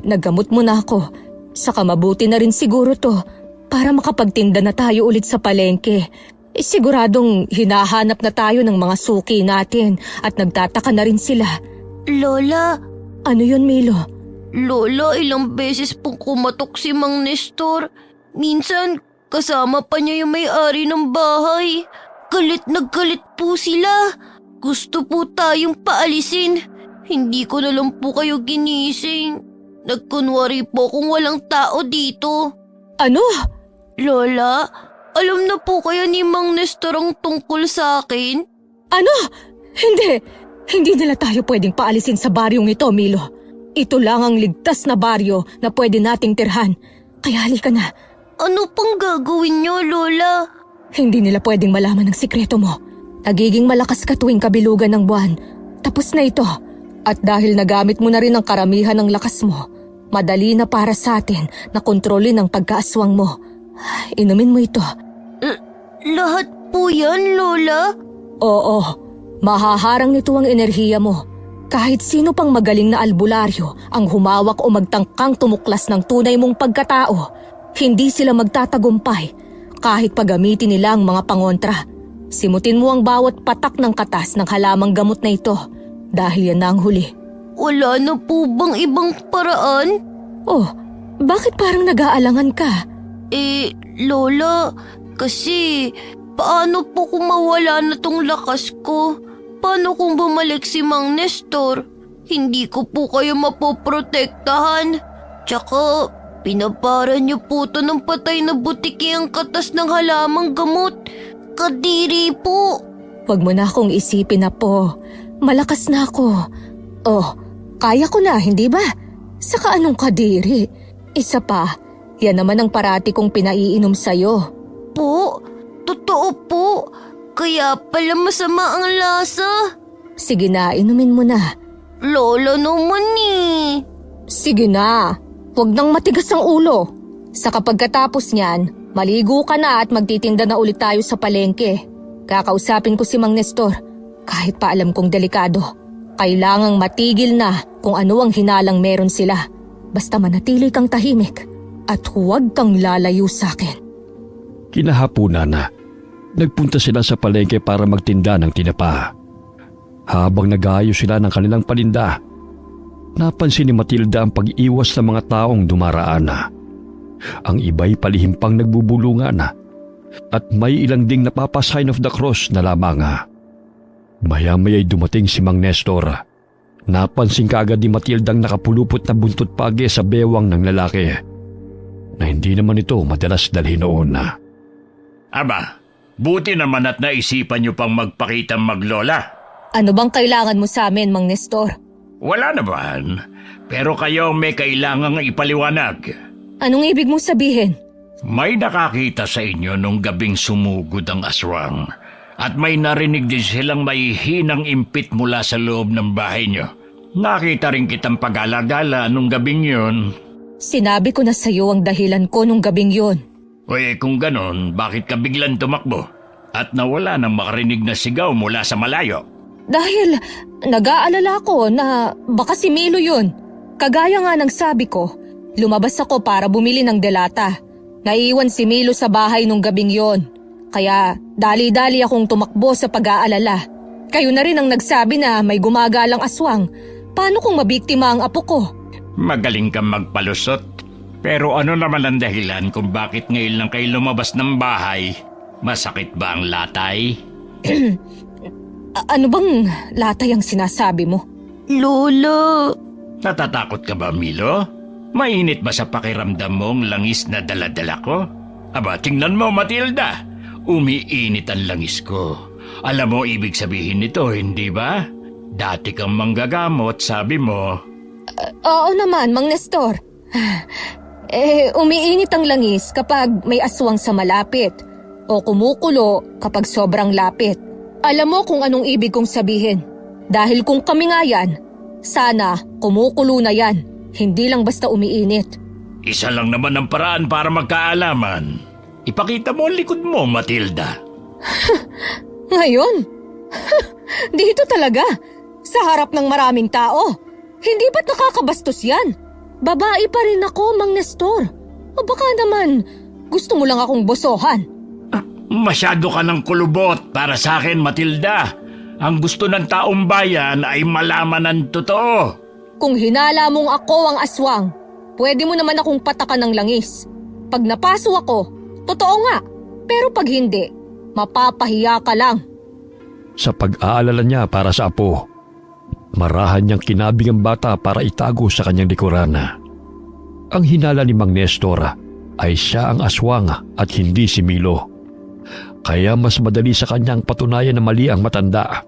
Nagamot mo na ako. Saka mabuti na rin siguro to para makapagtinda na tayo ulit sa palengke. Siguradong hinahanap na tayo ng mga suki natin at nagtataka na rin sila. Lola, Ano yun, Milo? Lola, ilang beses pong kumatok si Mang Nestor. Minsan, kasama pa niya yung may-ari ng bahay. Galit na galit po sila. Gusto po tayong paalisin. Hindi ko na lang po kayo ginising. Nagkunwari po kung walang tao dito. Ano? Lola, alam na po kaya ni Mang Nestor ang tungkol sa akin? Ano? Hindi nila tayo pwedeng paalisin sa baryong ito, Milo. Ito lang ang ligtas na baryo na pwede nating tirhan. Kaya halika na. Ano pang gagawin niyo, Lola? Hindi nila pwedeng malaman ang sikreto mo. Nagiging malakas ka tuwing kabilugan ng buwan. Tapos na ito. At dahil nagamit mo na rin ang karamihan ng lakas mo, madali na para sa atin na kontrolin ang pagkaaswang mo. Inumin mo ito. Lahat po yan, Lola? Oo, mahaharang nito ang enerhiya mo. Kahit sino pang magaling na albularyo ang humawak o magtangkang tumuklas ng tunay mong pagkatao, hindi sila magtatagumpay kahit paggamitin nila ang mga pangontra. Simutin mo ang bawat patak ng katas ng halamang gamot na ito dahil yan na ang huli. Wala na po bang ibang paraan? Oh, bakit parang nag-aalangan ka? Lola, kasi paano po kung mawala na tong lakas ko? Paano kung bumalik si Mang Nestor? Hindi ko po kayo mapoprotektahan. Tsaka, pinaparan niyo po to ng patay na butiki ang katas ng halamang gamot. Kadiri po. Huwag mo na akong isipin na po. Malakas na ako. Oh, kaya ko na, hindi ba? Saka anong kadiri? Isa pa, yan naman ang parati kong pinaiinom sa'yo. Po? Totoo po? Kaya pala masama ang lasa? Sige na, inumin mo na. Lola naman eh. Sige na, huwag nang matigas ang ulo. Sa pagkatapos niyan, maligo ka na at magtitinda na ulit tayo sa palengke. Kakausapin ko si Mang Nestor, kahit pa alam kong delikado. Kailangang matigil na kung ano ang hinalang meron sila. Basta manatili kang tahimik at huwag kang lalayo sa akin. Kinahapunan na, nagpunta sila sa palengke para magtinda ng tinapa. Habang nag-aayos sila ng kanilang paninda, napansin ni Matilda ang pag-iwas ng mga taong dumaraan na. Ang iba'y palihim pang nagbubulungan na at may ilang ding napapa-sign of the cross na lamang. Maya-maya'y dumating si Mang Nestor. Napansin kaagad ni Matilda ang nakapulupot na buntot pagi sa bewang ng lalaki na hindi naman ito madalas dalhin noon. Aba, buti naman at naisipan niyo pang magpakitang maglola. Ano bang kailangan mo sa amin, Mang Nestor? Wala naman, pero kayo may kailangang ipaliwanag. Anong ibig mong sabihin? May nakakita sa inyo nung gabing sumugod ang aswang at may narinig din silang may hinang impit mula sa loob ng bahay niyo. Nakita rin kitang pag-alagala nung gabing yun. Sinabi ko na sa'yo ang dahilan ko nung gabing yun. Kung ganon, bakit ka biglang tumakbo at nawala ng makarinig na sigaw mula sa malayo? Dahil nag-aalala ko na baka si Milo yun. Kagaya nga ng sabi ko, lumabas ako para bumili ng delata. Naiwan si Milo sa bahay nung gabing yon. Kaya dali-dali akong tumakbo sa pag-aalala. Kayo na rin ang nagsabi na may gumagalang aswang. Paano kung mabiktima ang apo ko? Magaling kang magpalusot. Pero ano naman ang dahilan kung bakit ngayon lang kayo lumabas ng bahay? Masakit ba ang latay? Ano bang latay ang sinasabi mo? Lola, Natatakot ka ba, Milo? Mainit ba sa pakiramdam mong langis na daladala ko? Aba, tingnan mo, Matilda. Umiinit ang langis ko. Alam mo ibig sabihin nito, hindi ba? Dati kang manggagamot, sabi mo. Oo naman, Mang Nestor. Umiinit ang langis kapag may aswang sa malapit o kumukulo kapag sobrang lapit. Alam mo kung anong ibig kong sabihin. Dahil kung kami nga yan, sana kumukulo na yan, hindi lang basta umiinit. Isa lang naman ang paraan para magkaalaman. Ipakita mo ang likod mo, Matilda. Ngayon? Dito talaga, sa harap ng maraming tao. Hindi ba't nakakabastos yan? Babae pa rin ako, Mang Nestor. O baka naman, gusto mo lang akong bosohan. Masyado ka ng kulubot para sa akin, Matilda. Ang gusto ng taong bayan ay malaman ang totoo. Kung hinala mong ako ang aswang, pwede mo naman akong patakan ng langis. Pag napaso ako, totoo nga. Pero pag hindi, mapapahiya ka lang. Sa pag-aalala niya para sa apo, marahan niyang kinabing ang bata para itago sa kanyang likurana. Ang hinala ni Mang Nestor ay siya ang aswang at hindi si Milo. Kaya mas madali sa kanyang patunayan na mali ang matanda.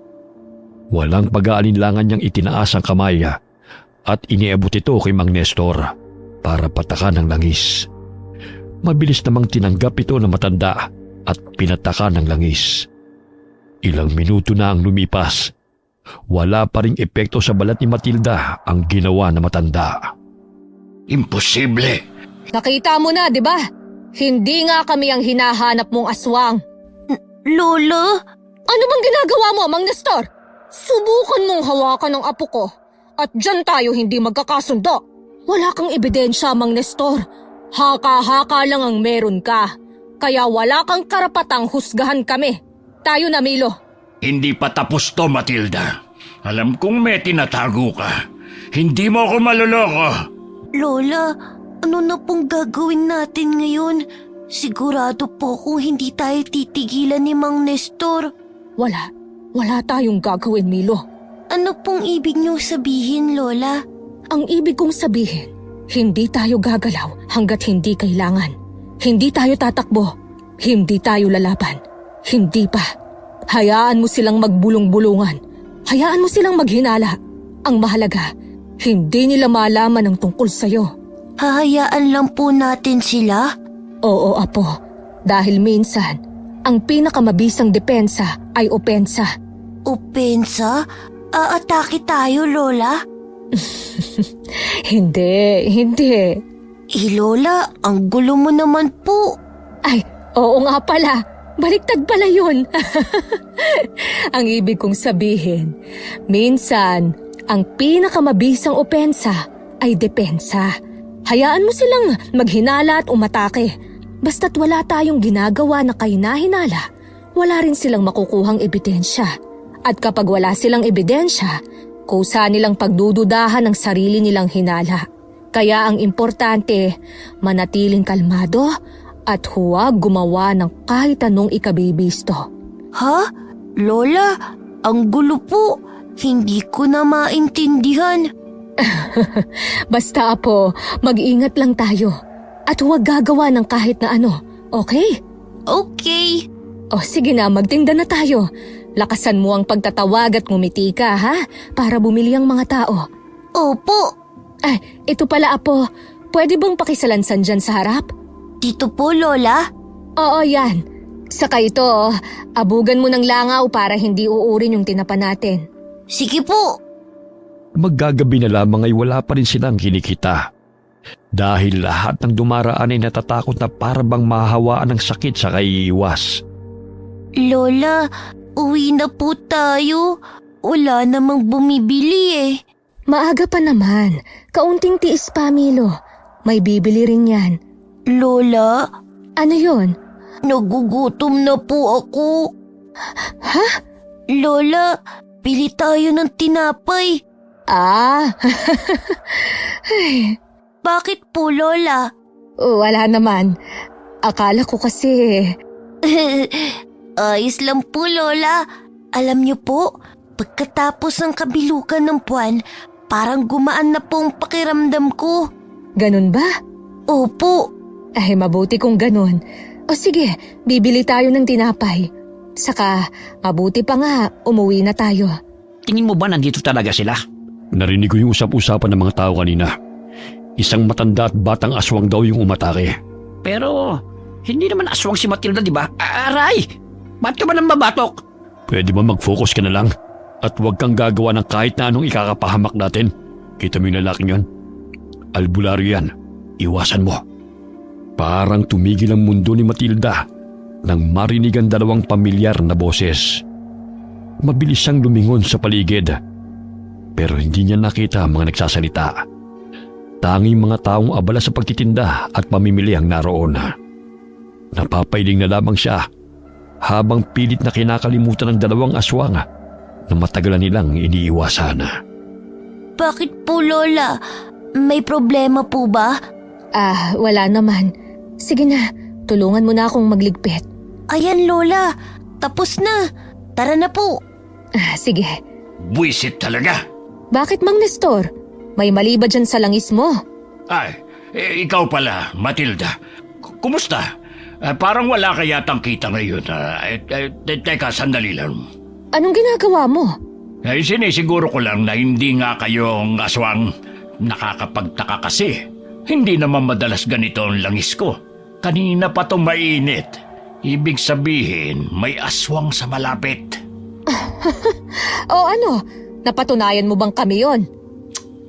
Walang pag-aalinlangan niyang itinaas ang kamay at iniabot ito kay Mang Nestor para patakan ng langis. Mabilis namang tinanggap ito ng matanda at pinatakan ng langis. Ilang minuto na ang lumipas. Wala pa ring epekto sa balat ni Matilda ang ginawa na matanda. Imposible. Nakita mo na, di ba? Hindi nga kami ang hinahanap mong aswang. Lola, Ano bang ginagawa mo, Mang Nestor? Subukan mong hawakan ang apo ko at dyan tayo hindi magkakasundo. Wala kang ebidensya, Mang Nestor. Haka-haka lang ang meron ka. Kaya wala kang karapatang husgahan kami. Tayo na, Milo. Hindi pa tapos to, Matilda. Alam kong may tinatago ka. Hindi mo ako maloloko. Lola, ano na pong gagawin natin ngayon? Sigurado po kung hindi tayo titigilan ni Mang Nestor. Wala tayong gagawin, Milo. Ano pong ibig niyong sabihin, Lola? Ang ibig kong sabihin, hindi tayo gagalaw hanggat hindi kailangan. Hindi tayo tatakbo. Hindi tayo lalaban. Hindi pa. Hayaan mo silang magbulong-bulungan. Hayaan mo silang maghinala. Ang mahalaga, hindi nila malaman ang tungkol sa'yo. Hahayaan lang po natin sila? Oo, apo. Dahil minsan, ang pinakamabisang depensa ay opensa. Opensa? Aatake tayo, Lola? Hindi. Lola, ang gulo mo naman po. Ay, oo nga pala. Baliktad pala yun. Ang ibig kong sabihin, minsan, ang pinakamabisang opensa ay depensa. Hayaan mo silang maghinala at umatake. Basta't wala tayong ginagawa na kahinahinala, wala rin silang makukuhang ebidensya. At kapag wala silang ebidensya, kusa nilang pagdududahan ng sarili nilang hinala. Kaya ang importante, manatiling kalmado at huwag gumawa ng kahit anong ikabibisto. Ha? Lola, ang gulo po. Hindi ko na maintindihan. Basta apo, mag-ingat lang tayo. At huwag gagawa ng kahit na ano, okay? Okay. O sige na, magtinda na tayo. Lakasan mo ang pagtatawag at ngumiti ka, ha? Para bumili ang mga tao. Opo. Ay, ito pala apo. Pwede bang pakisalansan dyan sa harap? Dito po, Lola. Oo, yan. Saka ito, abugan mo ng langaw para hindi uurin yung tinapa natin. Sige po. Maggagabi na lamang ay wala pa rin silang kinikita. Dahil lahat ng dumaraan ay natatakot na parabang mahawaan ng sakit sa kaiiwas. Lola, uwi na po tayo. Wala namang bumibili eh. Maaga pa naman. Kaunting tiis pa, Milo. May bibili rin yan. Lola, Ano yon? nagugutom na po ako. Ha? Lola, pili tayo ng tinapay. Ah, Bakit po, Lola? wala naman. Akala ko kasi... Ayos lang po, Lola. Alam niyo po, pagkatapos ng kabilugan ng buwan, parang gumaan na po ang pakiramdam ko. Ganun ba? Opo. Ay, mabuti kung ganun. O sige, bibili tayo ng tinapay. Saka, mabuti pa nga, umuwi na tayo. Tingin mo ba nandito talaga sila? Narinig ko yung usap-usapan ng mga tao kanina. Isang matanda at batang aswang daw yung umatake. Pero, hindi naman aswang si Matilda, di ba? Aray! Ba't ka ba nang mabatok? Pwede ba mag-focus ka na lang? At huwag kang gagawa ng kahit na anong ikakapahamak natin. Kita mo yung lalaking yan? Albularyo yan. Iwasan mo. Parang tumigil ang mundo ni Matilda nang marinig ang dalawang pamilyar na boses. Mabilis siyang lumingon sa paligid. Pero hindi niya nakita ang mga nagsasalita. Tanging mga taong abala sa pagtitinda at pamimili ang naroon. Napapailing na lamang siya habang pilit na kinakalimutan ng dalawang aswang na matagalan nilang iniiwasan. Bakit po, Lola? May problema po ba? Ah, wala naman. Sige na, tulungan mo na akong magligpit. Ayan, Lola. Tapos na. Tara na po. Ah, sige. Buisit talaga. Bakit, Mang Nestor? May mali ba dyan sa langis mo? Ay, ikaw pala, Matilda. Kumusta? Parang wala ka yatang kita ngayon. Teka, sandali lang. Anong ginagawa mo? Sinisiguro ko lang na hindi nga kayong aswang. Nakakapagtaka kasi. Hindi naman madalas ganito ang langis ko. Kanina pa itong mainit. Ibig sabihin, may aswang sa malapit. O ano, napatunayan mo bang kami yon?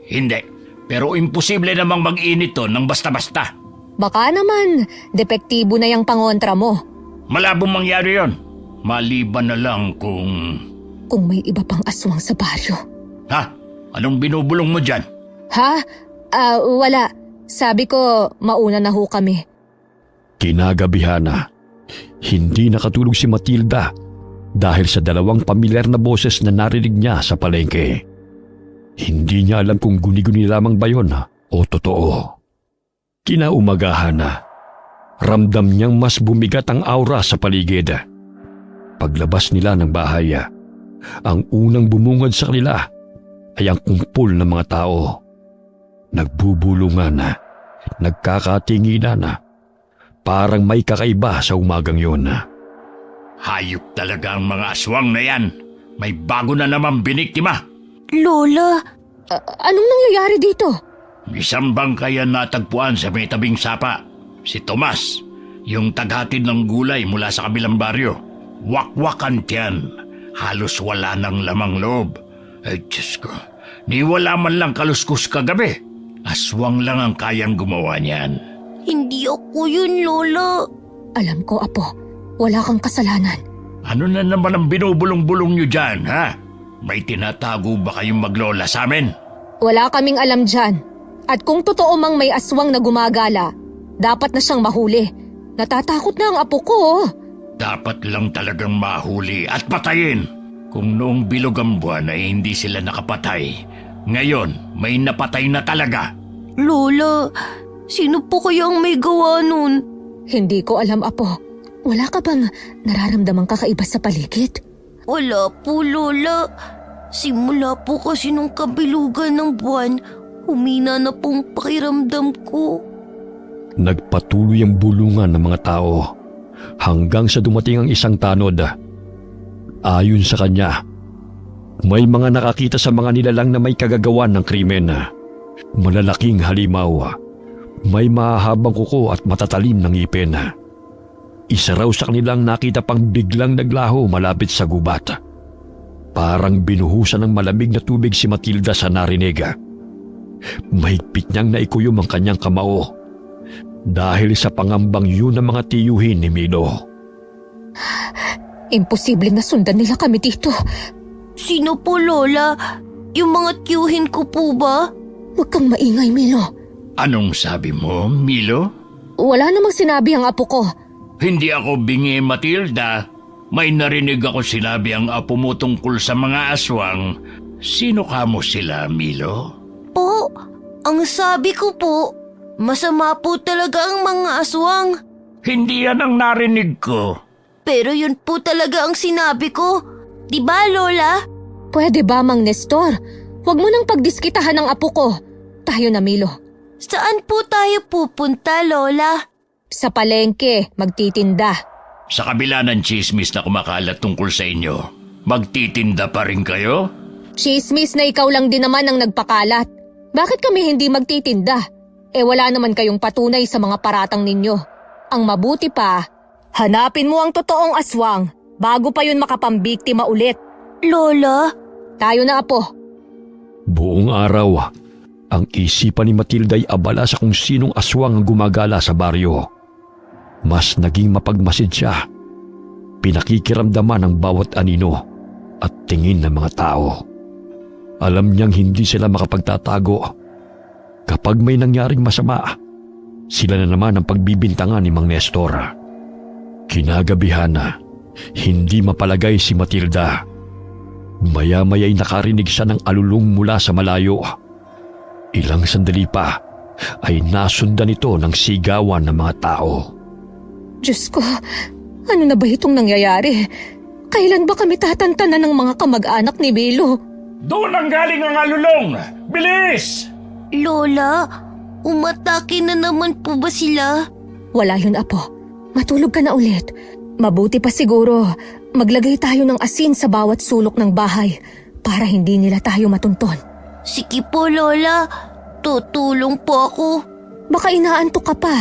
Hindi. Pero imposible namang mag-init to ng basta-basta. Baka naman, depektibo na yung pangontra mo. Malabong mangyari yon. Maliban na lang kung... Kung may iba pang aswang sa baryo. Ha? Anong binubulong mo dyan? Ha? Wala. Sabi ko, mauna na ho kami. Kinagabihan na. Hindi nakatulog si Matilda dahil sa dalawang pamilyar na boses na narinig niya sa palengke. Hindi niya alam kung guni-guni lamang ba yun o totoo. Kinaumagahan na. Ramdam niyang mas bumigat ang aura sa paligid. Paglabas nila ng bahay, ang unang bumungad sa kanila ay ang kumpul ng mga tao. Nagbubulungan, nagkakatinginan, parang may kakaiba sa umagang yun. Hayop talaga ang mga aswang na yan. May bago na naman biniktima. Lola, Anong nangyayari dito? Isang bangkayan natagpuan sa may tabing sapa. Si Tomas, yung taghatid ng gulay mula sa kabilang baryo. Wakwakan tiyan. Halos wala ng lamang loob. Ay, Diyos ko. Ni wala man lang kaluskus kagabi. Aswang lang ang kayang gumawa niyan. hindi ako yun, Lola. Alam ko, Apo. Wala kang kasalanan. Ano na naman ang binubulong-bulong niyo dyan, ha? May tinatago ba kayong maglola sa amin? Wala kaming alam dyan. At kung totoo mang may aswang na gumagala, dapat na siyang mahuli. Natatakot na ang apo ko. Dapat lang talagang mahuli at patayin. Kung noong bilog ang buwan ay hindi sila nakapatay, ngayon may napatay na talaga. Lola, sino po kaya ang may gawa nun? Hindi ko alam, Apo. Wala ka bang nararamdamang kakaiba sa paligid? Wala po, Lola. Simula po kasi nung kabilugan ng buwan, humina na pong pakiramdam ko. Nagpatuloy ang bulungan ng mga tao hanggang sa dumating ang isang tanod. Ayon sa kanya, may mga nakakita sa mga nilalang na may kagagawan ng krimen. Malalaking halimaw, may mahahabang kuko at matatalim ng ngipin. Isa raw sa kanilang nakita pang biglang naglaho malapit sa gubat. Parang binuhusan ng malamig na tubig si Matilda sa narinig. Mahigpit niyang naikuyom ang kanyang kamao dahil sa pangambang yun ng mga tiyuhin ni Milo. Imposible na sundan nila kami dito. Sino po, Lola? Yung mga tiyuhin ko po ba? Huwag kang maingay, Milo. Anong sabi mo, Milo? Wala namang sinabi ang apo ko. Hindi ako bingi, Matilda. May narinig ako sinabi ang apo mo tungkol sa mga aswang. Sino ka mo sila, Milo? Po, ang sabi ko po, masama po talaga ang mga aswang. Hindi yan ang narinig ko. Pero yun po talaga ang sinabi ko. Diba, Lola? Pwede ba, Mang Nestor? Huwag mo nang pagdiskitahan ng apo ko. Tayo na, Milo. Saan po tayo pupunta, Lola? Sa palengke, magtitinda. Sa kabila ng chismis na kumakalat tungkol sa inyo, magtitinda pa rin kayo? Chismis na ikaw lang din naman ang nagpakalat. Bakit kami hindi magtitinda? Wala naman kayong patunay sa mga paratang ninyo. Ang mabuti pa, hanapin mo ang totoong aswang bago pa yun makapambiktima ulit. Lola? Tayo na, apo. Buong araw, ang isipan ni Matilda ay abala sa kung sinong aswang ang gumagala sa baryo. Mas naging mapagmasid siya. Pinakikiramdaman ng bawat anino at tingin ng mga tao. Alam niyang hindi sila makapagtatago. Kapag may nangyaring masama, sila na naman ang pagbibintangan ni Mang Nestor. Kinagabihan na, hindi mapalagay si Matilda. Maya-maya'y nakarinig siya ng alulong mula sa malayo. Ilang sandali pa ay nasundan ito ng sigawan ng mga tao. Diyos ko, ano na ba itong nangyayari? Kailan ba kami tatantanan ng mga kamag-anak ni Milo? Doon ang galing ang alulong! Bilis! Lola, umatake na naman po ba sila? Wala yun, apo. Matulog ka na ulit. Mabuti pa siguro, maglagay tayo ng asin sa bawat sulok ng bahay para hindi nila tayo matunton. Sige po, Lola. Tutulong po ako. Baka inaantok ka pa.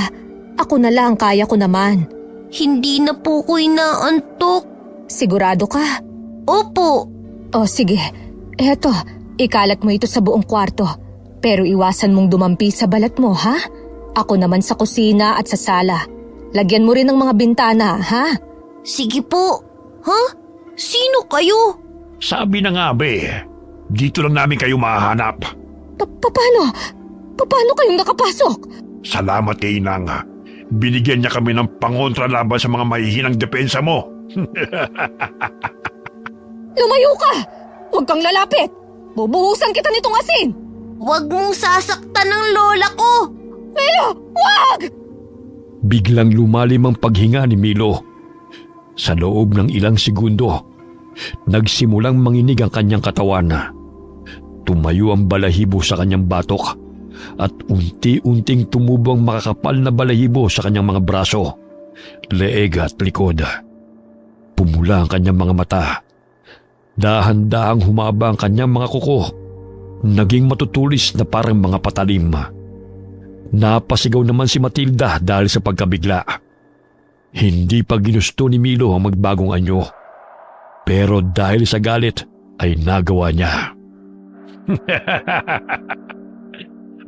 Ako na lang, kaya ko naman. Hindi na po ko inaantok. Sigurado ka? Opo. O sige, eto, ikalat mo ito sa buong kwarto. Pero iwasan mong dumampi sa balat mo, ha? Ako naman sa kusina at sa sala. Lagyan mo rin ng mga bintana, ha? Sige po. Ha? Sino kayo? Sabi na nga be, dito lang namin kayo mahahanap. Paano? Paano kayong nakapasok? Salamat kay Inang. Binigyan niya kami ng pangontra laban sa mga mahihinang depensa mo. Lumayo ka! Huwag kang lalapit! Bubuhusan kita nitong asin! Huwag mong sasaktan ng lola ko. Milo! Huwag! Biglang lumalim ang paghinga ni Milo. Sa loob ng ilang segundo, nagsimulang manginig ang kanyang katawan. Tumayo ang balahibo sa kanyang batok at unti-unting tumubo ang makakapal na balahibo sa kanyang mga braso, leeg at likod. Pumula ang kanyang mga mata. Dahan-dahang humaba ang kanyang mga kuko. Naging matutulis na parang mga patalim. Napasigaw naman si Matilda dahil sa pagkabigla. Hindi pa ginusto ni Milo ang magbagong anyo. Pero dahil sa galit ay nagawa niya.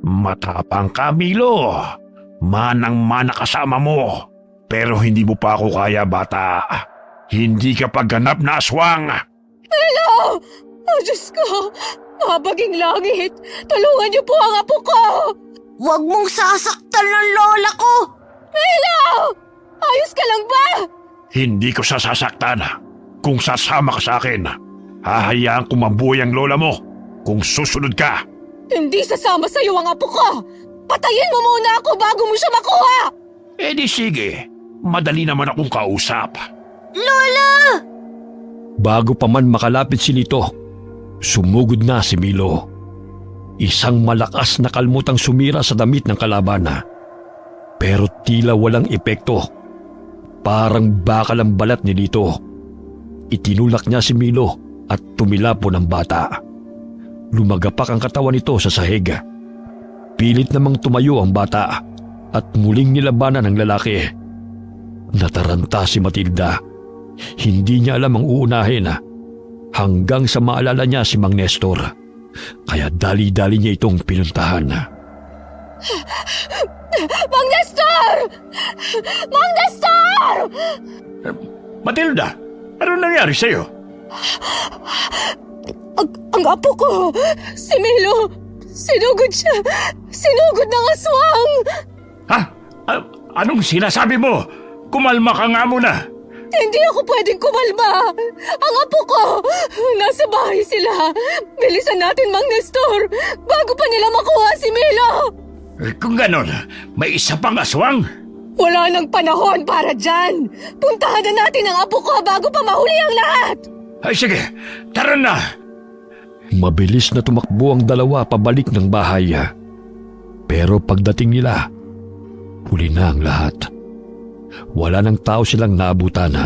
Matapang ka, Milo. Manang-mana kasama mo. Pero hindi mo pa ako kaya, bata. Hindi ka pagganap na aswang. Milo! Oh, Diyos ko! Mabaging langit! Tulungan niyo po ang apo ko! Huwag mong sasaktan ng lola ko. Milo! Ayos ka lang ba? Hindi ko sasaktan. Kung sasama ka sa akin, hahayaan kong mabuhay ang lola mo. Kung susunod ka. Hindi sasama sa iyo ang apo ko! Patayin mo muna ako bago mo siya makuha! Eh di sige, madali naman akong kausap. Lola! Bago pa man makalapit si Lito, sumugod na si Milo. Isang malakas na kalmutang sumira sa damit ng kalaban. Pero tila walang epekto. Parang bakal ang balat ni Lito. Itinulak niya si Milo at tumilapon ang bata. Lumagapak ang katawan nito sa sahig. Pilit namang tumayo ang bata at muling nilabanan ng lalaki. Nataranta si Matilda. Hindi niya alam ang uunahin hanggang sa maalala niya si Mang Nestor. Kaya dali-dali niya itong pinuntahan. Mang Nestor! Mang Nestor! Matilda, ano nangyari sa'yo? Ang apo ko, si Milo, sinugod siya. Sinugod ng aswang. Ha? Anong sinasabi mo? Kumalma ka nga muna. Hindi ako pwedeng kumalma! Ang apo ko! Nasa bahay sila! Bilisan natin, Mang Nestor! Bago pa nila makuha si Milo! Kung ganon, may isa pang aswang. Wala nang panahon para dyan! Puntahan na natin ang apo ko bago pa mahuli ang lahat! Ay sige, tara na! Mabilis na tumakbo ang dalawa pabalik ng bahay. Pero pagdating nila, huli na ang lahat. Wala nang tao silang naabutan.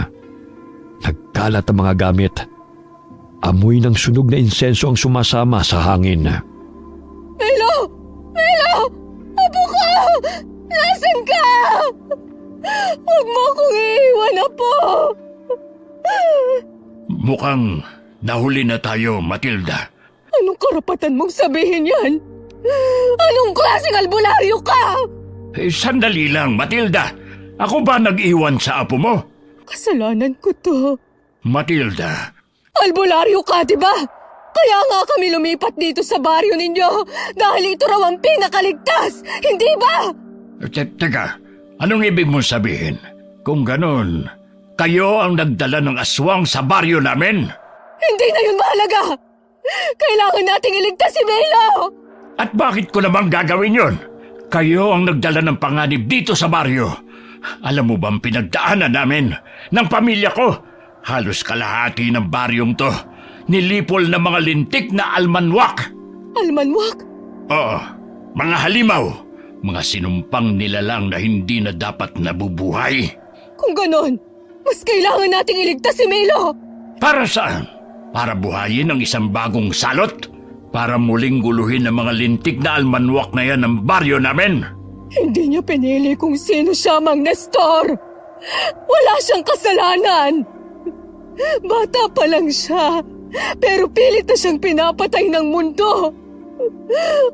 Nagkalat ang mga gamit. Amoy ng sunog na insenso ang sumasama sa hangin. Milo! Milo! Apo ko! Nasaan ka? Huwag mo akong iiwan, Apo! Mukhang nahuli na tayo, Matilda. Anong karapatan mong sabihin yan? Anong klaseng albularyo ka? Sandali lang, Matilda. Ako ba nag-iwan sa apo mo? Kasalanan ko to. Matilda, Albularyo ka, di ba? Kaya nga kami lumipat dito sa baryo ninyo dahil ito raw ang pinakaligtas, hindi ba? teka, anong ibig mong sabihin? Kung ganon, kayo ang nagdala ng aswang sa baryo namin? Hindi na yun mahalaga! Kailangan nating iligtas si Milo! At bakit ko namang gagawin yon? Kayo ang nagdala ng panganib dito sa baryo. Alam mo bang pinagdaanan namin ng pamilya ko? Halos kalahati ng baryong to nilipol ng mga lintik na almanwak. Almanwak? Oo, mga halimaw. Mga sinumpang nilalang na hindi na dapat nabubuhay. Kung ganon, mas kailangan nating iligtas si Milo! Para saan? Para buhayin ang isang bagong salot? Para muling guluhin ang mga lintik na almanwak na yan ng baryo namin? Hindi niya pinili kung sino siya, Mang Nestor! Wala siyang kasalanan! Bata pa lang siya, pero pilit na siyang pinapatay ng mundo!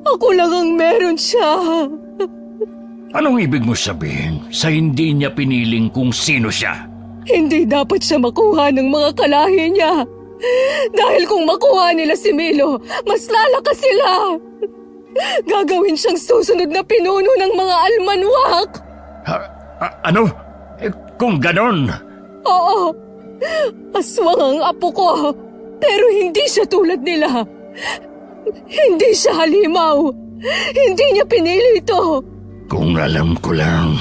Ako lang ang meron siya! Anong ibig mo sabihin sa hindi niya piniling kung sino siya? Hindi dapat siya makuha ng mga kalahi niya! Dahil kung makuha nila si Milo, mas lalakas sila! Gagawin siyang susunod na pinuno ng mga almanwak! Ano? Kung ganon, Oo, aswang ang apo ko, pero hindi siya tulad nila. Hindi siya halimaw. Hindi niya pinili ito. kung alam ko lang,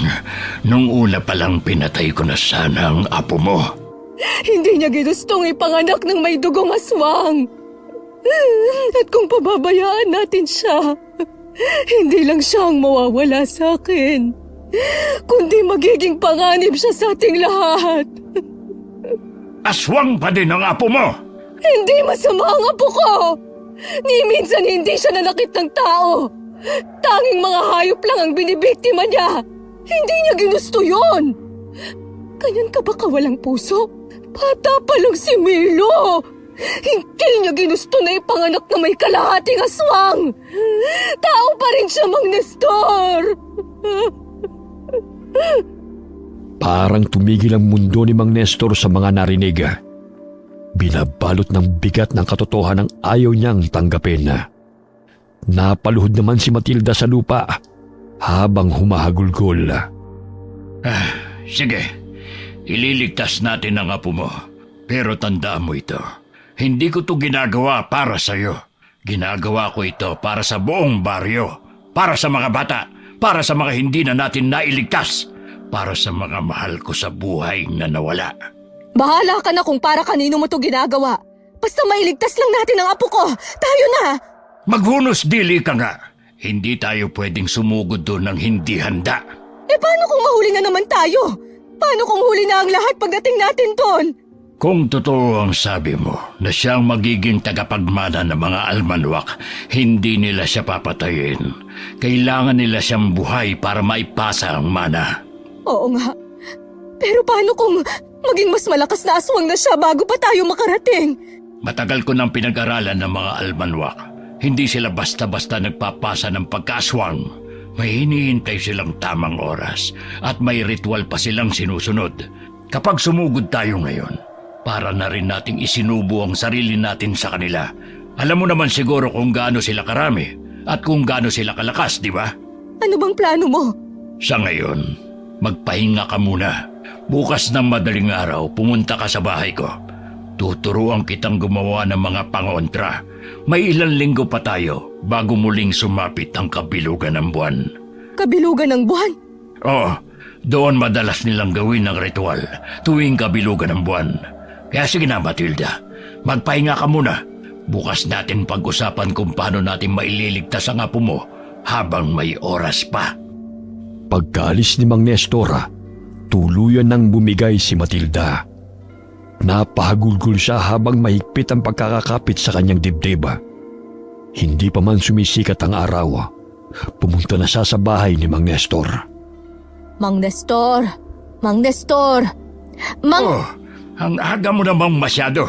nung una pa lang pinatay ko na sana ang apo mo. Hindi niya ginustong ipanganak ng may dugong aswang. At kung pababayaan natin siya, hindi lang siya ang mawawala sa akin, kundi magiging panganib siya sa ating lahat. Aswang pa din ang apo mo! Hindi masama ang apo ko! Ni minsan hindi siya nanakit ng tao. Tanging mga hayop lang ang binibiktima niya. Hindi niya ginusto yun. Ganyan ka ba kawalang puso? Bata pa lang si Milo. Hindi niya ginusto na ipanganak na may kalahating aswang. Tao pa rin siya, Mang Nestor. Parang tumigil ang mundo ni Mang Nestor sa mga narinig. Binabalot ng bigat ng katotohanan ang ayaw niyang tanggapin. Napaluhod naman si Matilda sa lupa habang humahagulgol. Sige, ililigtas natin ang apo mo. Pero tandaan mo ito, hindi ko to ginagawa para sa'yo. Ginagawa ko ito para sa buong baryo, para sa mga bata, para sa mga hindi na natin nailigtas, para sa mga mahal ko sa buhay na nawala. Bahala ka na kung para kanino mo to ginagawa. Basta mailigtas lang natin ang apo ko. Tayo na! Maghunos dili ka nga. Hindi tayo pwedeng sumugod doon ng hindi handa. Paano kung mahuli na naman tayo? Paano kung huli na ang lahat pagdating natin doon? Kung totoo ang sabi mo na siyang magiging tagapagmana ng mga almanwak, hindi nila siya papatayin. Kailangan nila siyang buhay para maipasa ang mana. Oo nga. Pero paano kung maging mas malakas na aswang na siya bago pa tayo makarating? Matagal ko nang pinag-aralan ng mga almanwak. Hindi sila basta-basta nagpapasa ng pagkaswang. May hinihintay silang tamang oras at may ritual pa silang sinusunod. Kapag sumugod tayo ngayon, para na rin nating isinubo ang sarili natin sa kanila. Alam mo naman siguro kung gaano sila karami at kung gaano sila kalakas, di ba? Ano bang plano mo? Sa ngayon, magpahinga ka muna. Bukas ng madaling araw, pumunta ka sa bahay ko. Tuturuan kitang gumawa ng mga pangontra. May ilang linggo pa tayo bago muling sumapit ang kabilugan ng buwan. Kabilugan ng buwan? Oo, doon madalas nilang gawin ang ritual tuwing kabilugan ng buwan. Kaya sige na, Matilda, magpahinga ka muna. Bukas natin pag-usapan kung paano natin maililigtas ang apo mo habang may oras pa. Pagkaalis ni Mang Nestor, tuluyan nang bumigay si Matilda. Napahagulgol siya habang mahigpit ang pagkakakapit sa kanyang dibdib. Hindi pa man sumisikat ang araw, pumunta na siya sa bahay ni Mang Nestor. Mang Nestor! Mang Nestor! Oh, ang aga mo namang masyado.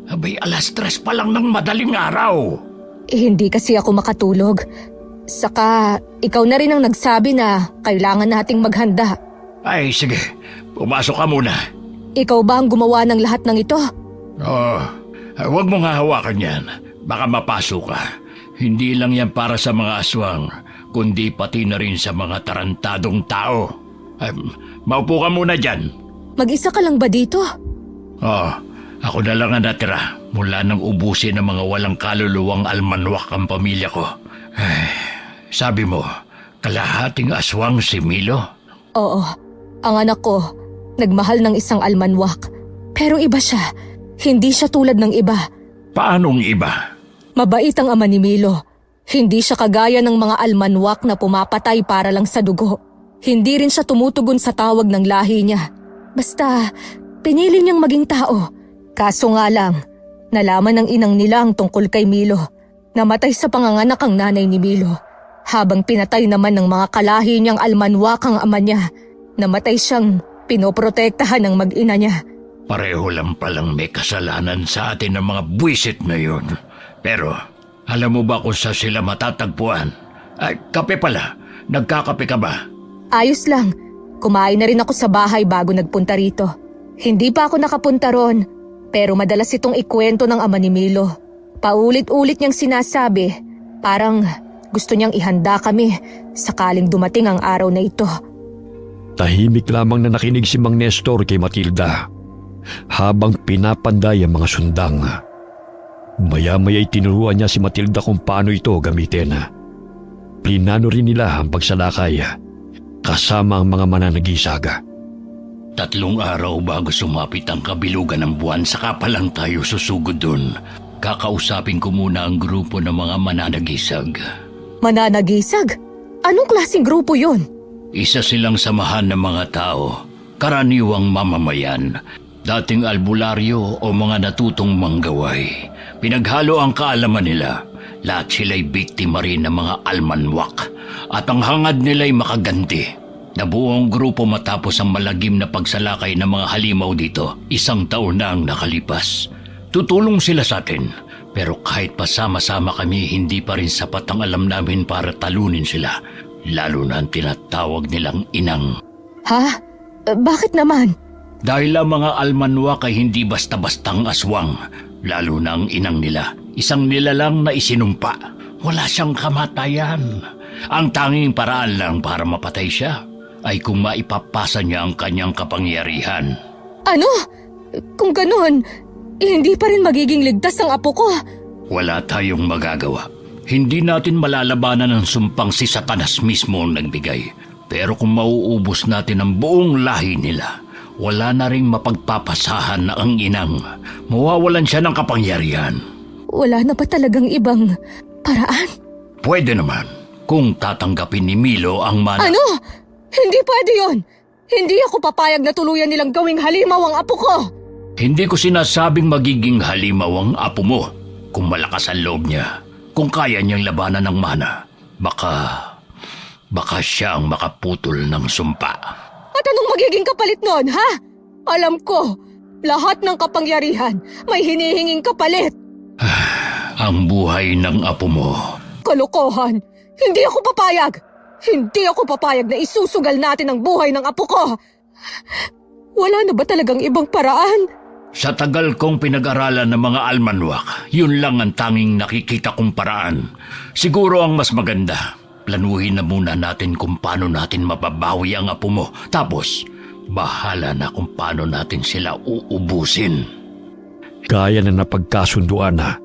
Abay, 3:00 pa lang ng madaling araw. Hindi kasi ako makatulog. Saka, ikaw na rin ang nagsabi na kailangan nating maghanda. Ay, sige, pumasok ka muna. Ikaw ba ang gumawa ng lahat ng ito? Oh, huwag mong hahawakan yan. Baka mapasok ka. Hindi lang yan para sa mga aswang, kundi pati na rin sa mga tarantadong tao. Maupo ka muna dyan. Mag-isa ka lang ba dito? Oh, ako na lang ang natira mula nang ubusin ng mga walang kaluluwang almanwak ang pamilya ko. Ay, sabi mo, kalahating aswang si Milo? Oo, ang anak ko, nagmahal ng isang almanwak. Pero iba siya, hindi siya tulad ng iba. Paanong iba? Mabait ang ama ni Milo. Hindi siya kagaya ng mga almanwak na pumapatay para lang sa dugo. Hindi rin siya tumutugon sa tawag ng lahi niya. Basta, pinili niyang maging tao. Kaso nga lang, nalaman ng inang nila ang tungkol kay Milo. Namatay sa panganganak ang nanay ni Milo. Habang pinatay naman ng mga kalahi niyang almanwak ang ama niya, namatay siyang pinoprotektahan ng mag-ina niya. Pareho lang palang may kasalanan sa atin ng mga buwisit na yun. Pero, alam mo ba kung saan sila matatagpuan? Ay, kape pala. Nagkakape ka ba? Ayos lang. Kumain na rin ako sa bahay bago nagpunta rito. Hindi pa ako nakapunta ron, pero madalas itong ikwento ng ama ni Milo. Paulit-ulit niyang sinasabi, parang gusto niyang ihanda kami sakaling dumating ang araw na ito. Tahimik lamang na nakinig si Mang Nestor kay Matilda habang pinapanday ang mga sundang. Maya-maya'y tinuruan niya si Matilda kung paano ito gamitin. Plinano rin nila ang pagsalakay kasama ang mga mananagisag. 3 araw bago sumapit ang kabilugan ng buwan, saka pa lang tayo susugod dun. Kakausapin ko muna ang grupo ng mga mananagisag. Mananagisag? Anong klaseng grupo yon? Isa silang samahan ng mga tao, karaniwang mamamayan, dating albularyo o mga natutong manggaway. Pinaghalo ang kaalaman nila. Lahat sila'y biktima rin ng mga almanwak at ang hangad nila'y makaganti. Nabuo ang grupo matapos ang malagim na pagsalakay ng mga halimaw dito. 1 taon na ang nakalipas. Tutulong sila sa atin, pero kahit pasama-sama kami, hindi pa rin sapat ang alam namin para talunin sila. Lalo na ang tinatawag nilang inang. Ha? Bakit naman? Dahil ang mga almanwak ay hindi basta-bastang aswang, lalo na ang inang nila. Isang nilalang na isinumpa. Wala siyang kamatayan. Ang tanging paraan lang para mapatay siya ay kung maipapasa niya ang kanyang kapangyarihan. Ano? Kung ganun, hindi pa rin magiging ligtas ang apo ko. Wala tayong magagawa. Hindi natin malalabanan ang sumpang si Satanas mismo ang nagbigay. Pero kung mauubos natin ang buong lahi nila, wala na ring mapagpapasahan na ang inang. Mawawalan siya ng kapangyarihan. Wala na ba talagang ibang paraan? Pwede naman kung tatanggapin ni Milo ang Ano? Hindi pwede yon. Hindi ako papayag na tuluyan nilang gawing halimaw ang apo ko. Hindi ko sinasabing magiging halimaw ang apo mo. Kung malakas ang loob niya, kung kaya niyang labanan ng mana, baka siya ang makaputol ng sumpa. At anong magiging kapalit nun, ha? Alam ko, lahat ng kapangyarihan may hinihinging kapalit. Ang buhay ng apo mo. Kalokohan! Hindi ako papayag! Hindi ako papayag na isusugal natin ang buhay ng apo ko! Wala na ba talagang ibang paraan? Sa tagal kong pinag-aralan ng mga almanwak, yun lang ang tanging nakikita kong paraan. Siguro ang mas maganda, planuhin na muna natin kung paano natin mababawi ang apo mo. Tapos, Bahala na kung paano natin sila uubusin. Gaya na napagkasunduan na,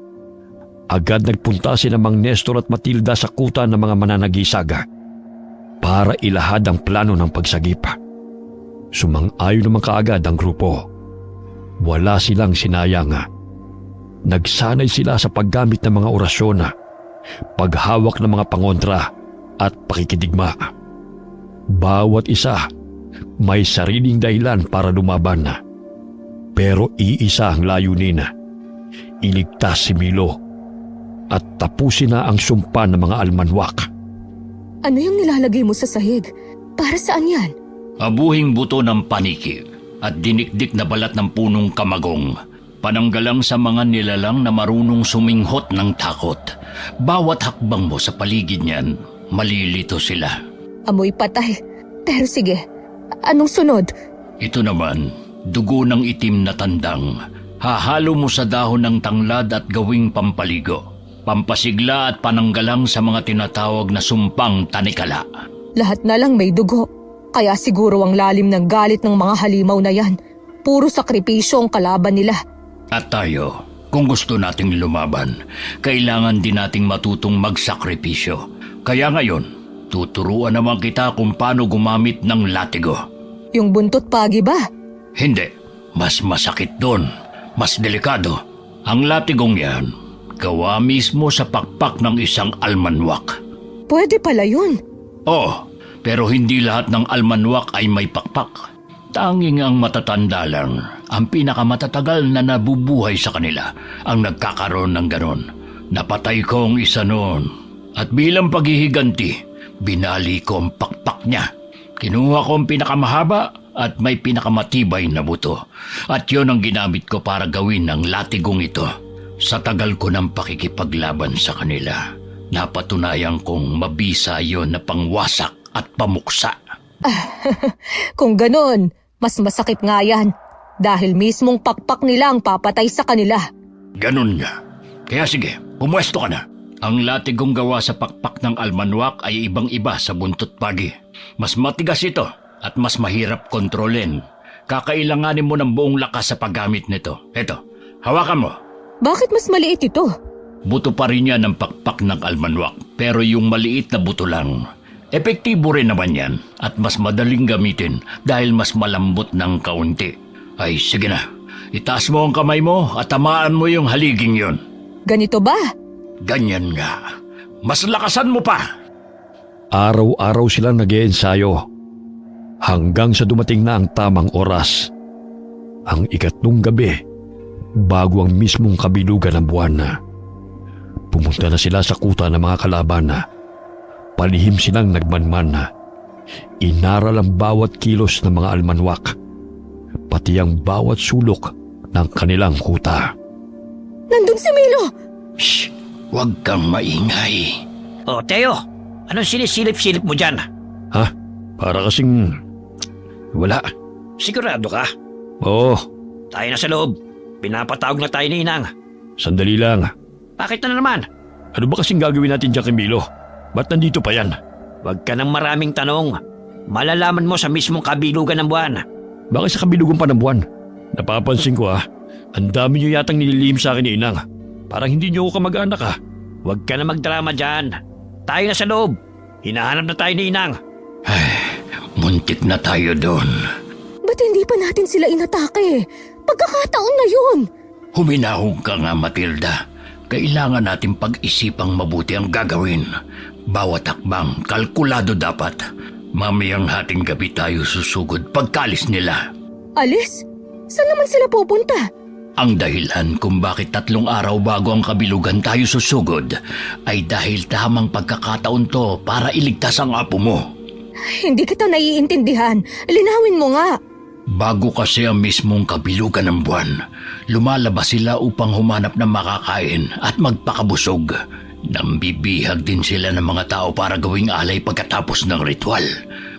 agad nagpunta sina Mang Nestor at Matilda sa kuta ng mga mananagisaga para ilahad ang plano ng pagsagip. Sumang-ayon naman kaagad ang grupo. Wala silang sinayang. Nagsanay sila sa paggamit ng mga orasyon, paghawak ng mga pangontra at pakikidigma. Bawat isa may sariling dahilan para lumaban. Pero iisa ang layunin, iligtas si Milo at tapusin na ang sumpa ng mga almanwak. Ano yung nilalagay mo sa sahig? Para saan yan? Abuhing buto ng paniki at dinikdik na balat ng punong kamagong. Pananggalang sa mga nilalang na marunong suminghot ng takot. Bawat hakbang mo sa paligid niyan, malilito sila. Amoy patay. Pero sige, anong sunod? Ito naman, dugo ng itim na tandang. Hahalo mo sa dahon ng tanglad at gawing pampaligo. Pampasigla at pananggalang sa mga tinatawag na sumpang tanikala. Lahat na lang may dugo. Kaya siguro ang lalim ng galit ng mga halimaw na yan. Puro sakripisyo ang kalaban nila. At tayo, kung gusto nating lumaban, kailangan din nating matutong magsakripisyo. Kaya ngayon, tuturuan naman kita kung paano gumamit ng latigo. Yung buntot pagi ba? Hindi, mas masakit doon, mas delikado. Ang latigong yan, gawa mismo sa pakpak ng isang almanwak. Pwede pala yun. Oh, pero hindi lahat ng almanwak ay may pakpak. Tanging ang matatanda lang, ang pinakamatatagal na nabubuhay sa kanila, ang nagkakaroon ng ganon. Napatay ko ang isa noon. At bilang paghihiganti, binali ko ang pakpak niya. Kinuha ko ang pinakamahaba at may pinakamatibay na buto. At yon ang ginamit ko para gawin ang latigong ito. Sa tagal ko ng pakikipaglaban sa kanila, napatunayan kong mabisa yon na pangwasak at pamuksa. Kung ganon, mas masakit nga yan. Dahil mismong pakpak nila ang papatay sa kanila. Ganon nga. Kaya sige, pumwesto ka na. Ang latigong gawa sa pakpak ng almanwak ay ibang-iba sa buntot pagi. Mas matigas ito at mas mahirap kontrolin. Kakailanganin mo ng buong lakas sa paggamit nito. Eto, hawakan mo. Bakit mas maliit ito? Buto pa rin yan ng pakpak ng almanwak, pero yung maliit na buto lang. Epektibo rin naman yan at mas madaling gamitin dahil mas malambot ng kaunti. Ay sige na, itaas mo ang kamay mo at tamaan mo yung haliging yon. Ganito ba? Ganyan nga. Mas lakasan mo pa. Araw-araw silang nag-iensayo hanggang sa dumating na ang tamang oras. Ang ikatlong gabi, bago ang mismong kabilugan ng buwan na. Pumunta na sila sa kuta ng mga kalaban na. Palihim silang nagmanman na. Inaral ang bawat kilos ng mga almanwak, pati ang bawat sulok ng kanilang kuta. Nandun si Milo! Shh! Huwag kang maingay. O, Teo, anong sinisilip-silip mo dyan? Ha? Para kasing... wala. Sigurado ka? Oo, Tayo na sa loob. Pinapatawag na tayo ni Inang. sandali lang. Bakit na naman? Ano ba kasing gagawin natin dyan kay Milo? Ba't nandito pa yan? Huwag ka ng maraming tanong. Malalaman mo sa mismong kabilugan ng buwan. Bakit sa kabilugan pa ng buwan? Napapansin ko ang dami niyo yatang nililihim sa akin ni Inang. Parang hindi niyo ako kamag-anak Huwag ka na magdrama dyan. Tayo na sa loob. Hinahanap na tayo ni Inang. Ay, muntik na tayo doon. Ba't hindi pa natin sila inatake? Pagkakataon na yun! Huminahon ka nga, Matilda. Kailangan natin pag-isipang mabuti ang gagawin. Bawat hakbang, kalkulado dapat. Mamayang hating gabi tayo susugod pagkalis nila. Alis? Saan naman sila pupunta? Ang dahilan kung bakit 3 araw bago ang kabilugan tayo susugod ay dahil tamang pagkakataon to para iligtas ang apo mo. Hindi kita naiintindihan. Linawin mo nga. Bago kasi ang mismong kabilugan ng buwan, lumalabas sila upang humanap ng makakain at magpakabusog. Nambibihag din sila ng mga tao para gawing alay pagkatapos ng ritual.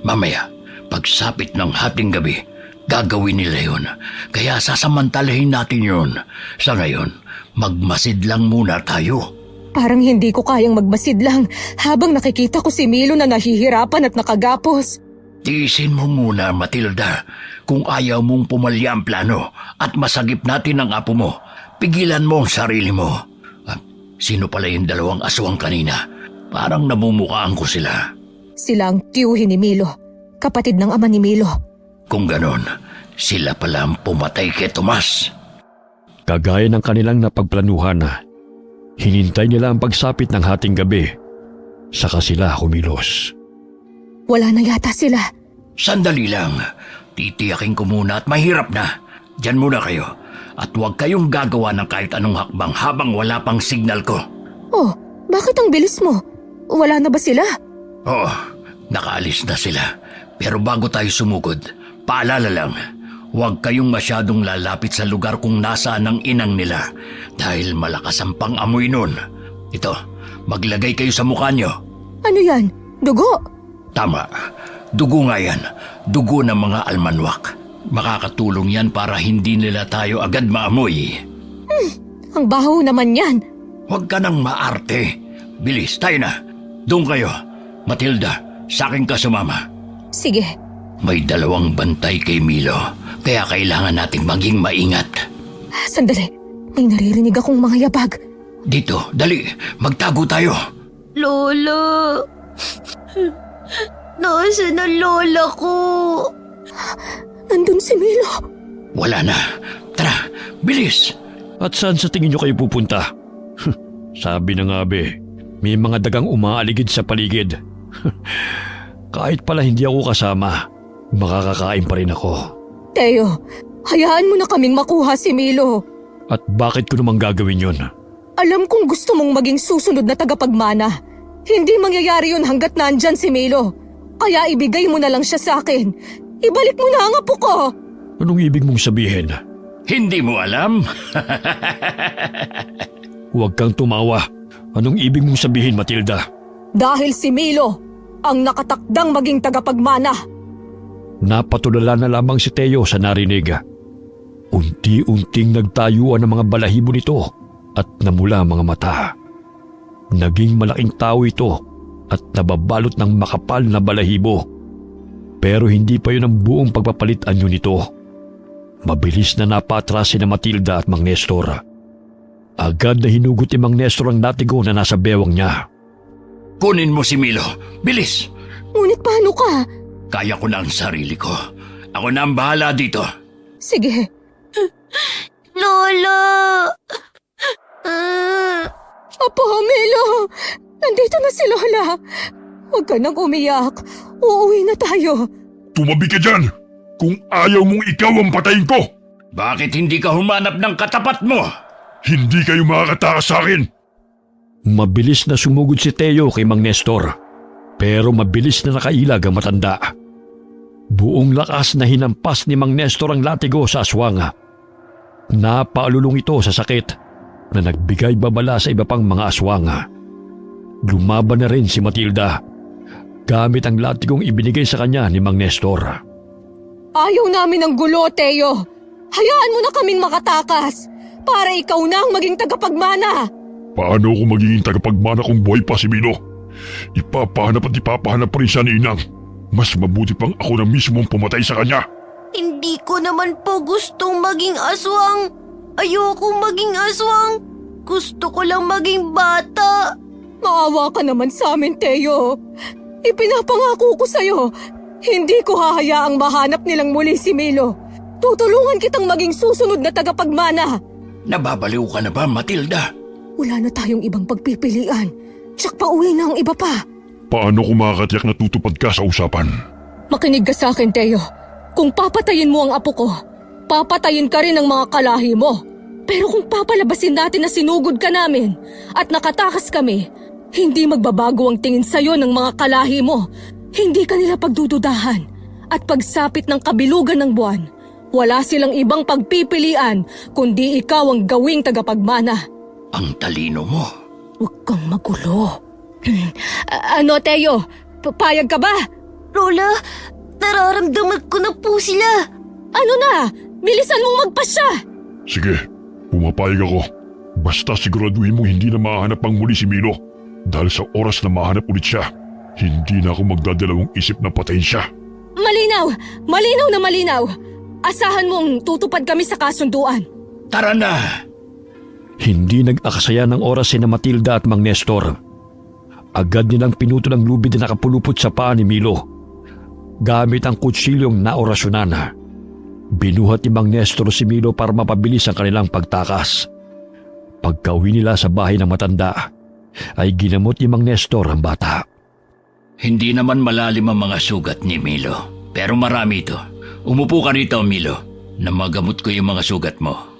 Mamaya, pagsapit ng hating gabi, gagawin nila yun. Kaya sasamantalahin natin yun. Sa ngayon, magmasid lang muna tayo. Parang hindi ko kayang magmasid lang habang nakikita ko si Milo na nahihirapan at nakagapos. Tiisin mo muna, Matilda. Kung ayaw mong pumalya ang plano at masagip natin ang apo mo, pigilan mo ang sarili mo. Ah, sino pala yung dalawang aswang kanina? Parang namumukhaan ko sila. Sila ang tiyuhin ni Milo, kapatid ng ama ni Milo. Kung ganon, sila pala ang pumatay kay Tomas. Kagaya ng kanilang napagplanuhan, hinintay nila ang pagsapit ng hating gabi. Saka sila kumilos. Wala na yata sila. Sandali lang. Titiyakin ko muna at mahirap na. Diyan muna kayo. At huwag kayong gagawa ng kahit anong hakbang habang wala pang signal ko. Oh, bakit ang bilis mo? Wala na ba sila? Oo, nakaalis na sila. Pero bago tayo sumugod, paalala lang, huwag kayong masyadong lalapit sa lugar kung nasaan ang inang nila dahil malakas ang pang-amoy nun. Ito, maglagay kayo sa mukha nyo. Ano yan? Dugo? Tama, dugo nga yan. Dugo ng mga almanwak. Makakatulong yan para hindi nila tayo agad maamoy. Ang baho naman yan. Huwag ka nang maarte. Bilis, tayo na. Doon kayo. Matilda, sa akin ka sumama. Sige. May 2 bantay kay Milo, kaya kailangan nating maging maingat. Sandali. May naririnig akong mga yabag. Dito, dali, magtago tayo. Lola. Nasaan ang lola ko? Nandun si Milo. Wala na. Tara, bilis. At saan sa tingin nyo kayo pupunta? Sabi na nga be, may mga dagang umaaligid sa paligid. Kahit pala hindi ako kasama, makakakain pa rin ako. Teo, hayaan mo na kaming makuha si Milo. At bakit ko namang gagawin yun? Alam kong gusto mong maging susunod na tagapagmana. Hindi mangyayari yun hanggat nandyan si Milo. Kaya ibigay mo na lang siya sa akin. Ibalik mo na ang apo ko. Anong ibig mong sabihin? Hindi mo alam? Huwag kang tumawa. Anong ibig mong sabihin, Matilda? Dahil si Milo ang nakatakdang maging tagapagmana. Napatulala na lamang si Teo sa narinig. Unti-unting nagtayuan ang mga balahibo nito at namula ang mga mata. Naging malaking tao ito at nababalot ng makapal na balahibo. Pero hindi pa yun ang buong pagpapalit anyo nito. Mabilis na napatras si Matilda at Mang Nestor. Agad na hinugot ni Mang Nestor ang latigo na nasa bewang niya. Kunin mo si Milo. Bilis! Ngunit paano ka? Kaya ko na ang sarili ko. Ako na ang bahala dito. Sige. Lola! Apo, Milo! Nandito na si Lola. Huwag ka nang umiyak. Uuwi na tayo. Tumabi ka dyan! Kung ayaw mong ikaw ang patayin ko! Bakit hindi ka humanap ng katapat mo? Hindi kayo makakatakas sa akin! Mabilis na sumugod si Teo kay Mang Nestor. Pero mabilis na nakailag ang matanda. Buong lakas na hinampas ni Mang Nestor ang latigo sa aswang. Napaalulong ito sa sakit na nagbigay babala sa iba pang mga aswang. Lumaban na rin si Matilda gamit ang latigong ibinigay sa kanya ni Mang Nestor. Ayaw namin ng gulo, Teo. Hayaan mo na kaming makatakas para ikaw na ang maging tagapagmana. Paano ako magiging tagapagmana kung buhay pa si Milo? Ipapahanap at ipapahanap pa rin siya ni Inang. Mas mabuti pang ako na mismo ang pumatay sa kanya. Hindi ko naman po gustong maging aswang. Ayokong maging aswang. Gusto ko lang maging bata. Maawa ka naman sa amin, Teo. Ipinapangako ko sa'yo, hindi ko hahayaang mahanap nilang muli si Milo. Tutulungan kitang maging susunod na tagapagmana. Nababaliw ka na ba, Matilda? Wala na tayong ibang pagpipilian. Tsak pa uwi na ang iba pa. Paano ko makakatiyak na tutupad ka sa usapan? Makinig ka sa akin, Teo. Kung papatayin mo ang apo ko, papatayin ka rin ng mga kalahi mo. Pero kung papalabasin natin na sinugod ka namin at nakatakas kami, hindi magbabago ang tingin sa'yo ng mga kalahi mo. Hindi ka nila pagdududahan. At pagsapit ng kabilugan ng buwan, wala silang ibang pagpipilian kundi ikaw ang gawing tagapagmana. Ang talino mo. Huwag kang magulo. Ano, Teo? Papayag ka ba? Lola, nararamdaman ko na po sila. Ano na? Bilisan mong magpasya! Sige, pumapayag ako. Basta siguraduhin mo hindi na mahanap pang muli si Milo. Dahil sa oras na mahanap ulit siya, hindi na ako magdadalawang isip na patayin siya. Malinaw! Malinaw na malinaw! Asahan mong tutupad kami sa kasunduan. Tara na! Hindi nag-akasaya ng oras si na Matilda at Mang Nestor. Agad nilang pinuto ng lubid na nakapulupot sa paa ni Milo. Gamit ang kutsilyong naorasyonan. Binuhat ni Mang Nestor si Milo para mapabilis ang kanilang pagtakas. Pagkauwi nila sa bahay ng matanda, ay ginamot ni Mang Nestor ang bata. Hindi naman malalim ang mga sugat ni Milo, pero marami ito. Umupo ka rito, Milo, na magamot ko yung mga sugat mo.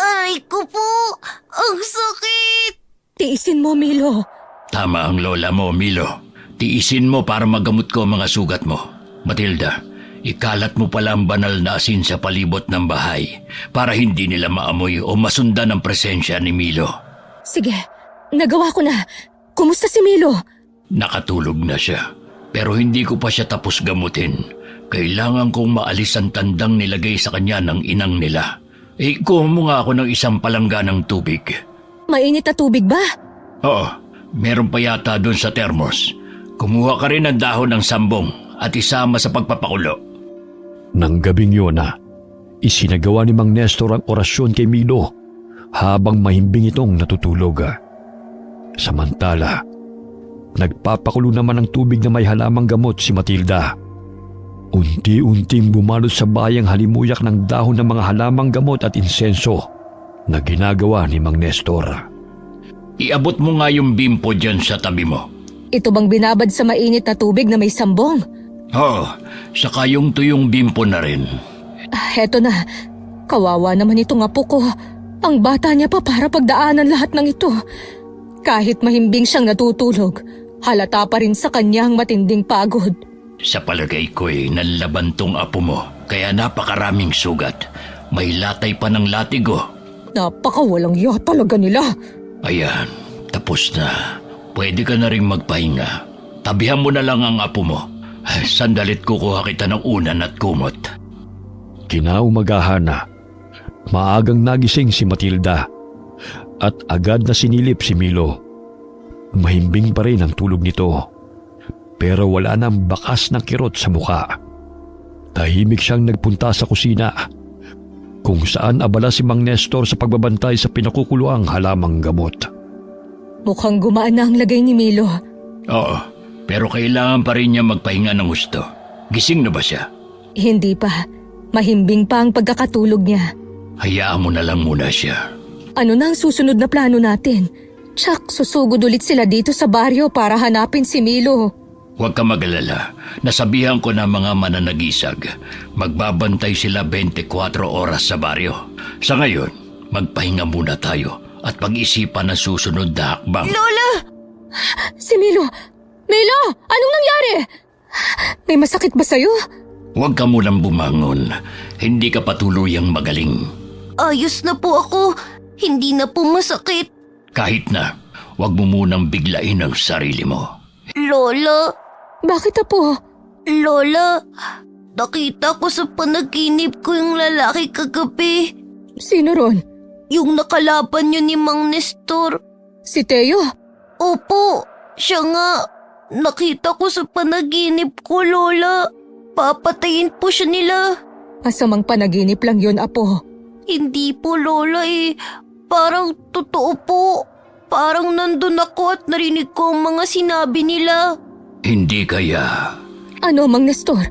Aray ko po! Ang sakit! Tiisin mo, Milo. Tama ang lola mo, Milo. Tiisin mo para magamot ko ang mga sugat mo. Matilda, ikalat mo pala ang banal na asin sa palibot ng bahay para hindi nila maamoy o masundan ang presensya ni Milo. Sige, nagawa ko na. Kumusta si Milo? Nakatulog na siya, pero hindi ko pa siya tapos gamutin. Kailangan kong maalis ang tandang nilagay sa kanya ng inang nila. Kuha mo nga ako ng isang palangga ng tubig. Mainit na tubig ba? Oo, meron pa yata doon sa termos. Kumuha ka rin ng dahon ng sambong at isama sa pagpapakulo. Nang gabing yun isinagawa ni Mang Nestor ang orasyon kay Milo habang mahimbing itong natutulog. Samantala, nagpapakulo naman ng tubig na may halamang gamot si Matilda. Unti-unting bumalot sa bayang halimuyak ng dahon ng mga halamang gamot at insenso na ginagawa ni Mang Nestor. Iabot mo nga yung bimpo dyan sa tabi mo. Ito bang binabad sa mainit na tubig na may sambong? Oo, saka yung tuyong bimpo na rin. Heto na. Kawawa naman itong apo ko. Ang bata niya pa para pagdaanan lahat ng ito. Kahit mahimbing siyang natutulog, halata pa rin sa kanya ang matinding pagod. Sa palagay ko'y nanlaban tong apo mo, kaya napakaraming sugat. May latay pa ng latigo. Napakawalang iya talaga nila. Ayan, tapos na. Pwede ka na rin magpahinga. Tabihan mo na lang ang apo mo. Sandalit kukuha kita ng unan at kumot. Kinaumagahan na, maagang nagising si Matilda at agad na sinilip si Milo. Mahimbing pa rin ang tulog nito, pero wala nang bakas ng kirot sa mukha. Tahimik siyang nagpunta sa kusina, kung saan abala si Mang Nestor sa pagbabantay sa pinakukuluang halamang gamot. Mukhang gumaan na ang lagay ni Milo. Oo, pero kailangan pa rin niya magpahinga ng gusto. Gising na ba siya? Hindi pa. Mahimbing pa ang pagkakatulog niya. Hayaan mo na lang muna siya. Ano na ang susunod na plano natin? Tsak, susugod ulit sila dito sa baryo para hanapin si Milo. Huwag ka mag-alala. Nasabihan ko na mga mananagisag. Magbabantay sila 24 oras sa baryo. Sa ngayon, magpahinga muna tayo at pag-isipan ang susunod na hakbang. Lola! Si Milo! Milo! Anong nangyari? May masakit ba sa'yo? Huwag ka munang bumangon. Hindi ka patuluyang magaling. Ayos na po ako. Hindi na po masakit. Kahit na, huwag mo munang biglain ang sarili mo. Lola! Bakit apo? Lola! Nakita ko sa panaginip ko yung lalaki kagabi. Sino ron? Yung nakalaban niyo ni Mang Nestor. Si Teo? Opo, siya nga. Nakita ko sa panaginip ko, Lola. Papatayin po siya nila. Masamang panaginip lang yun, apo. Hindi po, Lola eh. Parang totoo po. Parang nandun ako at narinig ko ang mga sinabi nila. Hindi kaya... Ano, Mang Nestor?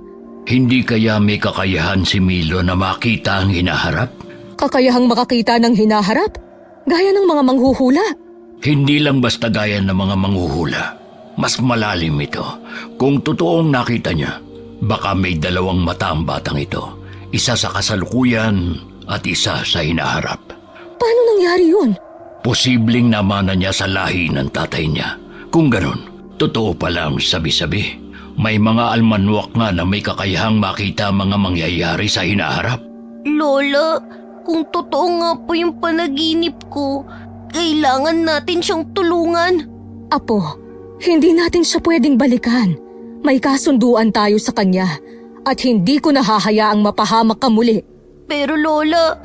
Hindi kaya may kakayahan si Milo na makita ang hinaharap? Kakayahang makakita ng hinaharap? Gaya ng mga manghuhula? Hindi lang basta gaya ng mga manghuhula. Mas malalim ito. Kung totoong nakita niya, baka may dalawang mata ang batang ito. Isa sa kasalukuyan at isa sa hinaharap. Paano nangyari yun? Posibleng namana niya sa lahi ng tatay niya. Kung ganon, totoo pala ang sabi-sabi. May mga almanwak nga na may kakayahang makita mga mangyayari sa hinaharap. Lola, kung totoo nga po yung panaginip ko, kailangan natin siyang tulungan. Apo, hindi natin siya pwedeng balikan. May kasunduan tayo sa kanya at hindi ko nahahayaang mapahamak ka muli. Pero Lola,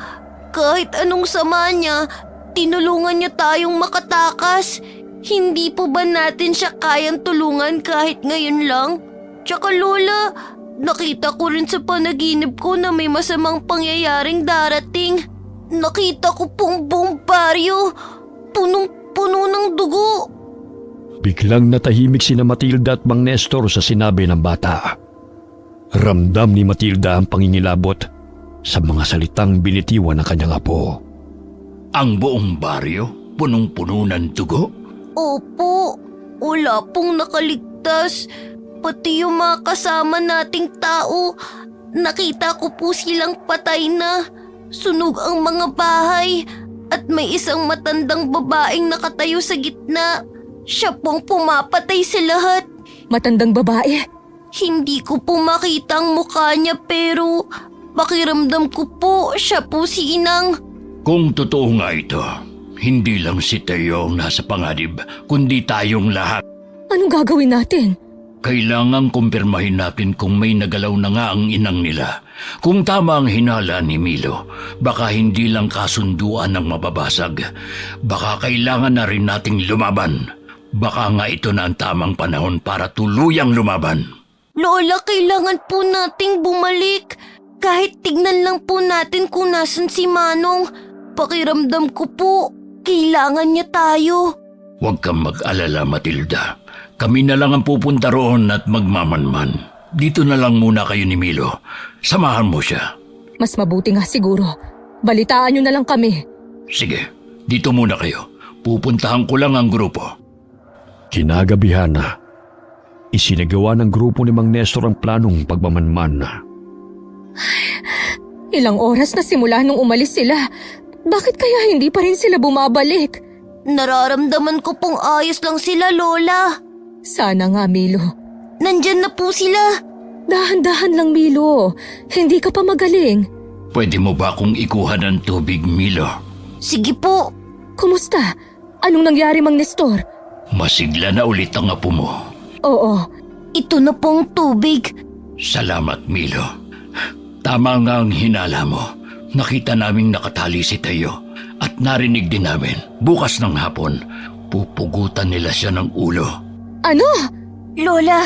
kahit anong sama niya, tinulungan niya tayong makatakas. Hindi po ba natin siya kayang tulungan kahit ngayon lang? Tsaka Lola, Nakita ko rin sa panaginip ko na may masamang pangyayaring darating. Nakita ko pong buong baryo, punong-puno ng dugo. Biglang natahimik sina Matilda at Mang Nestor sa sinabi ng bata. Ramdam ni Matilda ang pangingilabot sa mga salitang binitiwan ng kanyang apo. Ang buong baryo, punong-puno ng dugo? Opo, wala pong nakaligtas. Pati yung mga kasama nating tao, nakita ko po silang patay na. Sunog ang mga bahay at may isang matandang babaeng nakatayo sa gitna. Siya pong pumapatay sa lahat. Matandang babae. Hindi ko po makita ang mukha niya pero pakiramdam ko po siya po si Inang. Kung totoo nga ito, hindi lang si Teo ang nasa panganib, kundi tayong lahat. Anong gagawin natin? Kailangang kumpirmahin natin kung may nagalaw na nga ang inang nila. Kung tama ang hinala ni Milo, baka hindi lang kasunduan ang mababasag. Baka kailangan na rin nating lumaban. Baka nga ito na ang tamang panahon para tuluyang lumaban. Lola, kailangan po nating bumalik. Kahit tignan lang po natin kung nasan si Manong. Pakiramdam ko po, kailangan niya tayo. Huwag kang mag-alala, Matilda. Kami na lang ang pupunta roon at magmamanman. Dito na lang muna kayo ni Milo. Samahan mo siya. Mas mabuti nga siguro. Balitaan nyo na lang kami. Sige, dito muna kayo. Pupuntahan ko lang ang grupo. Kinagabihan na, isinagawa ng grupo ni Mang Nestor ang planong pagmamanman. Ilang oras na simula nung umalis sila. Bakit kaya hindi pa rin sila bumabalik? Nararamdaman ko pong ayos lang sila, Lola. Sana nga, Milo. Nandyan na po sila. Dahan-dahan lang, Milo. Hindi ka pa magaling. Pwede mo ba akong ikuha ng tubig, Milo? Sige po. Kumusta? Anong nangyari, Mang Nestor? Masigla na ulit ang apo mo. Oo. Ito na pong tubig. Salamat, Milo. Tama nga ang hinala mo. Nakita naming nakatali si Teo at narinig din namin bukas ng hapon pupugutan nila siya ng ulo. Ano? Lola,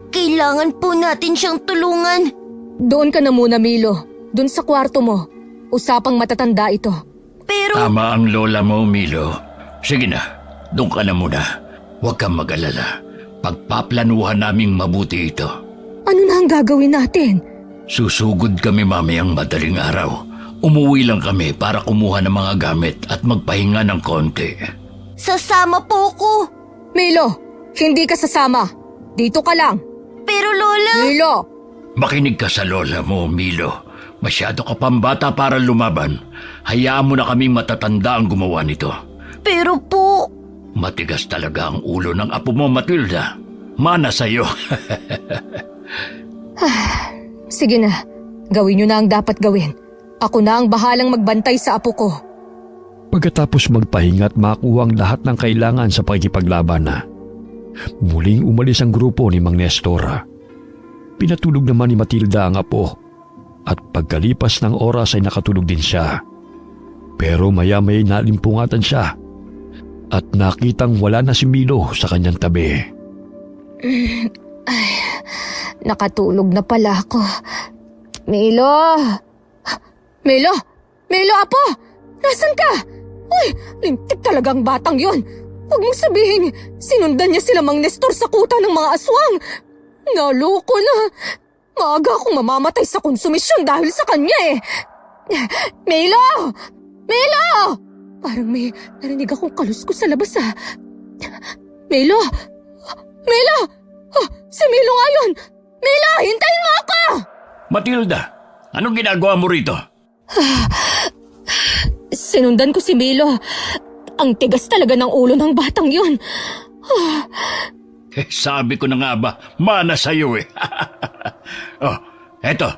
kailangan po natin siyang tulungan. Doon ka na muna, Milo. Doon sa kwarto mo. Usapang matatanda ito. Pero Tama ang lola mo, Milo. Sige na, doon ka na muna. Huwag kang mag-alala. Pagpaplanuhan naming mabuti ito. Ano na ang gagawin natin? Susugod kami mamayang madaling araw. Umuwi lang kami para kumuha ng mga gamit at magpahinga ng konti. sasama po ko. Milo, hindi ka sasama. Dito ka lang. Pero Lola, Milo! Makinig ka sa lola mo, Milo. Masyado ka pang bata para lumaban. Hayaan mo na kaming matatanda ang gumawa nito. pero po, Matigas talaga ang ulo ng apo mo, Matilda. Mana sa'yo. Sige na, gawin nyo na ang dapat gawin. Ako na ang bahalang magbantay sa apo ko. Pagkatapos magpahinga at makuha ang lahat ng kailangan sa pakikipaglaban na, muling umalis ang grupo ni Mang Nestor. Pinatulog naman ni Matilda ang apo at pagkalipas ng oras ay nakatulog din siya. Pero maya-may nalimpungatan siya at nakitang wala na si Milo sa kanyang tabi. Nakatulog na pala ako. Milo! Milo! Milo, apo! Nasaan ka? Uy, lintik talaga ang batang yon. Huwag mong sabihin, sinundan niya sila Mang Nestor sa kuta ng mga aswang. Naloko na. Maaga akong mamamatay sa konsumisyon dahil sa kanya eh. Milo! Milo! Parang may narinig akong kaluskos sa labas ah. Milo! Milo! Oh, si Milo nga yun! Milo, hintayin mo ako! Matilda, anong ginagawa mo rito? Sinundan ko si Milo. Ang tigas talaga ng ulo ng batang yun. Sabi ko na nga ba, mana sa'yo eh. Oh, eto,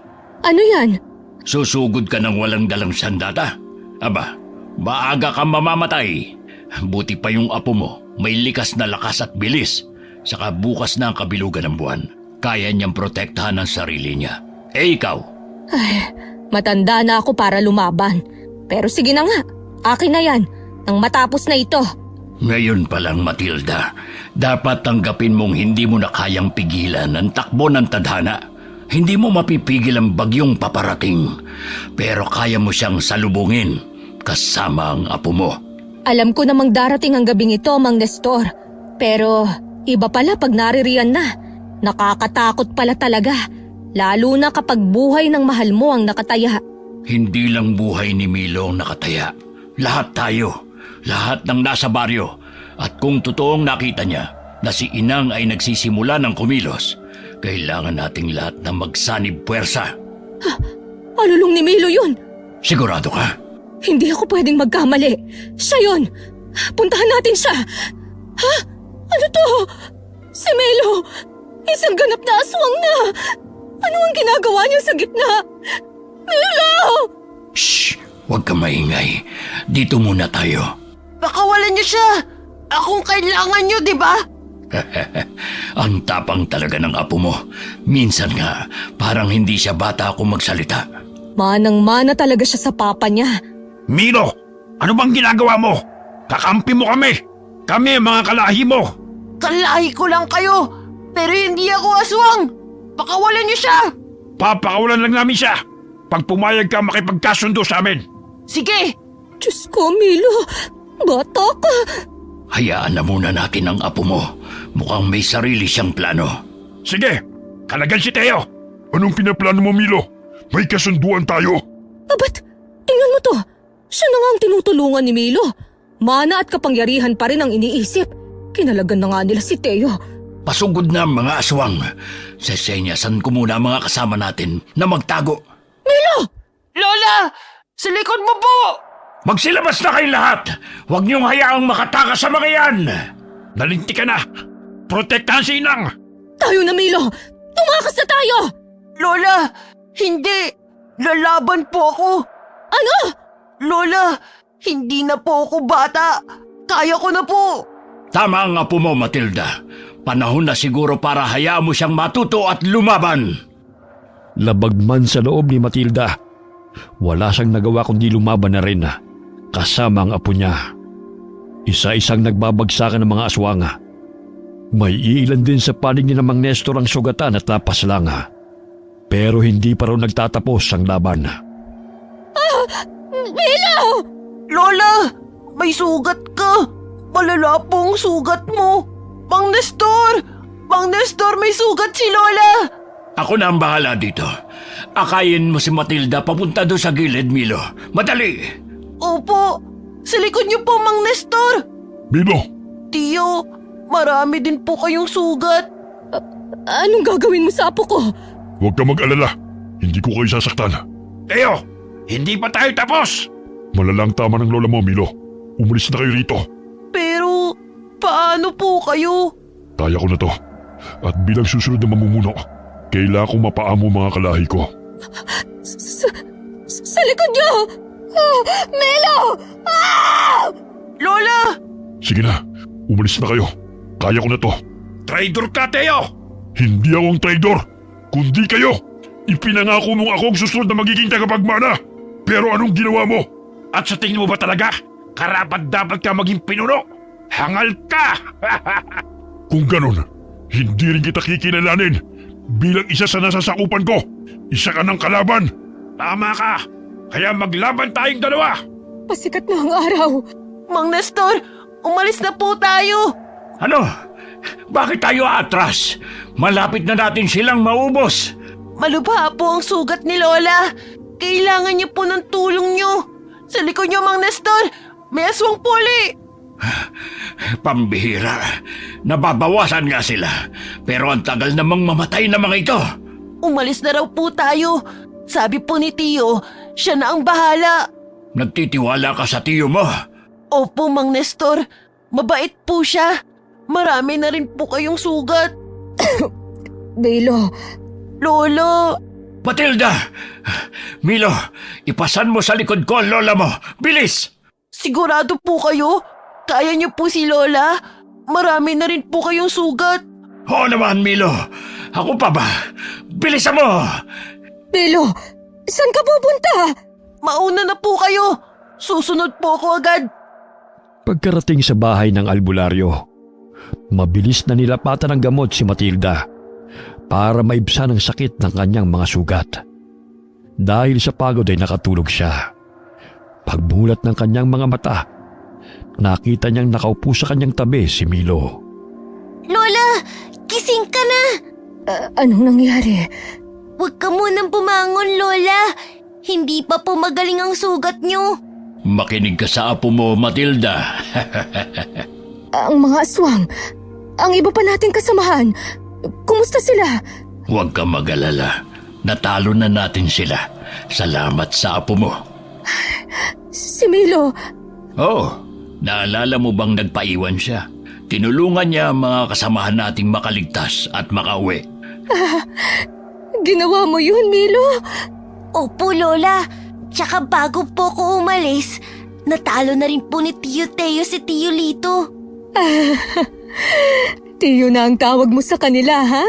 Ano yan? susugod ka ng walang dalang sandata. Aba, maaga kang mamamatay. Buti pa yung apo mo, may likas na lakas at bilis. Saka bukas na ang kabilugan ng buwan. Kaya niyang protektahan ang sarili niya. Eh ikaw, Ay, matanda na ako para lumaban. Pero sige na nga, akin na yan. Nang matapos na ito. ngayon pa lang Matilda, dapat tanggapin mong hindi mo na kayang pigilan ang takbo ng tadhana. Hindi mo mapipigil ang bagyong paparating, pero kaya mo siyang salubungin kasama ang apo mo. Alam ko namang darating ang gabing ito, Mang Nestor. Pero iba pala pag naririyan na. Nakakatakot pala talaga. Lalo na kapag buhay ng mahal mo ang nakataya. Hindi lang buhay ni Milo ang nakataya. Lahat tayo, lahat ng nasa baryo. At kung totoong nakita niya na si Inang ay nagsisimula ng kumilos, kailangan nating lahat na magsanib puwersa. Alulong ni Milo yun. Sigurado ka? Hindi ako pwedeng magkamali. Siya yun. Puntahan natin siya. Ha? Ano to? Si Milo. Isang ganap na aswang na. Ano ang ginagawa niya sa gitna? Milo! Shh! Huwag ka maingay. Dito muna tayo. Pakawalan niyo siya! Akong kailangan niyo, di ba? Ang tapang talaga ng apo mo. Minsan nga, parang hindi siya bata kung magsalita. Manang-mana talaga siya sa papa niya. Milo, ano bang ginagawa mo? Kakampi mo kami! Kami ang mga kalahi mo! Kalahi ko lang kayo, pero hindi ako aswang! Pakawalan niyo siya! Papakawalan lang namin siya pag pumayag ka makipagkasundo sa amin. Sige! Diyos ko, Milo. Bata ka. Hayaan na muna natin ang apo mo. Mukhang may sarili siyang plano. Sige, kalagan si Teo. Anong pinaplano mo, Milo? May kasunduan tayo. Ba't tingnan mo to? Siya na nga ang tinutulungan ni Milo. Mana at kapangyarihan pa rin ang iniisip. Kinalagan na nga nila si Teo. Pasugod na ang mga aswang. Sesenyasan ko muna ang mga kasama natin na magtago. Milo! Lola! Sa likod mo po! Magsilabas na kayo lahat! Huwag niyong hayaang makatakas sa mga yan! Nalinti ka na. Protektahan si Inang. Tayo na, Milo! Tumakas na tayo! Lola! Hindi! Lalaban po ako! Ano? Lola! Hindi na po ako bata! Kaya ko na po! Tama ang apo mo, Matilda. Panahon na siguro para hayaan mo siyang matuto at lumaban. Labag man sa loob ni Matilda, wala siyang nagawa kundi lumaban na rin kasama ang apo niya. Isa-isang nagbabagsakan ng mga aswang. May iilan din sa panig ni Mang Nestor ang sugatan at lapas lang. Pero hindi pa raw nagtatapos ang laban. Milo! Lola! May sugat ka! Malala pong sugat mo! Mang Nestor! Mang Nestor, may sugat si Lola! Ako na ang bahala dito. Akayin mo si Matilda papunta doon sa gilid, Milo. Madali! Opo! Sa likod niyo po, Mang Nestor! Milo, Tiyo, marami din po kayong sugat. Anong gagawin mo sa apo ko? huwag ka mag-alala. Hindi ko kayo sasaktan. Teo, hindi pa tayo tapos! Malalang tama ng lola mo, Milo. Umalis na kayo rito. Pero, paano po kayo? Kaya ko na to. At bilang susunod na mamumuno, kailangan kong mapaamo mga kalahi ko. Sa likod niyo! Milo! Lola! Sige na, umalis na kayo. Kaya ko na to. Traitor ka, Teo! Hindi ako ang traidor, kundi kayo. Ipinangako mong ako ang susunod na magiging tagapagmana. Pero anong ginawa mo? At sa tingin mo ba talaga, karapat-dapat ka maging pinuno? Hangal ka! Kung ganon, hindi rin kita kikilalanin bilang isa sa nasasakupan ko. Isa ka ng kalaban. Tama ka! Kaya maglaban tayong dalawa! Pasikat na ang araw. Mang Nestor, umalis na po tayo! Ano? Bakit tayo atras? Malapit na natin silang maubos. Malubha po ang sugat ni Lola. Kailangan niyo po ng tulong niyo. Sa likod niyo, Mang Nestor, may aswang puli. Pambihira. Nababawasan nga sila. Pero ang tagal namang mamatay na mga ito. Umalis na raw po tayo. Sabi po ni Tiyo, siya na ang bahala. Nagtitiwala ka sa tiyo mo. Opo, Mang Nestor. Mabait po siya. Marami na rin po kayong sugat. Milo, Lolo, Matilda! Milo, ipasan mo sa likod ko ang lola mo. Bilis! sigurado po kayo? Kaya niyo po si Lola? Marami na rin po kayong sugat. Oo naman, Milo. Ako pa ba? Bilisan mo! Milo, saan ka pupunta? Mauna na po kayo. Susunod po ako agad. Pagkarating sa bahay ng albularyo, mabilis na nilapatan ng gamot si Matilda para maibsan ang sakit ng kanyang mga sugat. Dahil sa pagod ay nakatulog siya. Pagmulat ng kanyang mga mata, nakita niyang nakaupo sa kanyang tabi si Milo. Lola, gising ka na! Anong nangyari? Huwag ka munang bumangon, Lola. Hindi pa po magaling ang sugat niyo. Makinig ka sa apo mo, Matilda. Ang mga aswang, ang iba pa nating kasamahan, kumusta sila? Huwag ka mag-alala. Natalo na natin sila. Salamat sa apo mo. Si Milo, Oh, naalala mo bang nagpaiwan siya? Tinulungan niya ang mga kasamahan nating makaligtas at makauwi. ginawa mo yun, Milo? Opo, Lola. Tsaka bago po ko umalis, natalo na rin po ni Tio Teo si Tio Lito. Tiyo na ang tawag mo sa kanila, ha?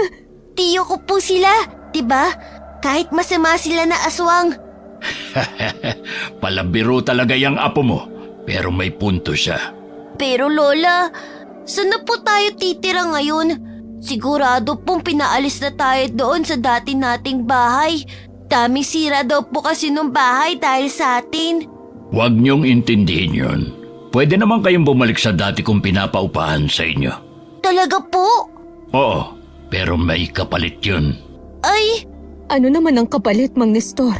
Tiyo ko po sila, diba? Kahit masama sila na aswang. Palabiro talaga yung apo mo, pero may punto siya. Pero Lola, saan na po tayo titira ngayon? Sigurado pong pinaalis na tayo doon sa dati nating bahay. Daming sira daw po kasi nung bahay dahil sa atin. Huwag niyong intindihin yun. Pwede naman kayong bumalik sa dati kong pinapaupahan sa inyo. Talaga po? Oo, pero may kapalit yun. Ay, Ano naman ang kapalit, Mang Nestor?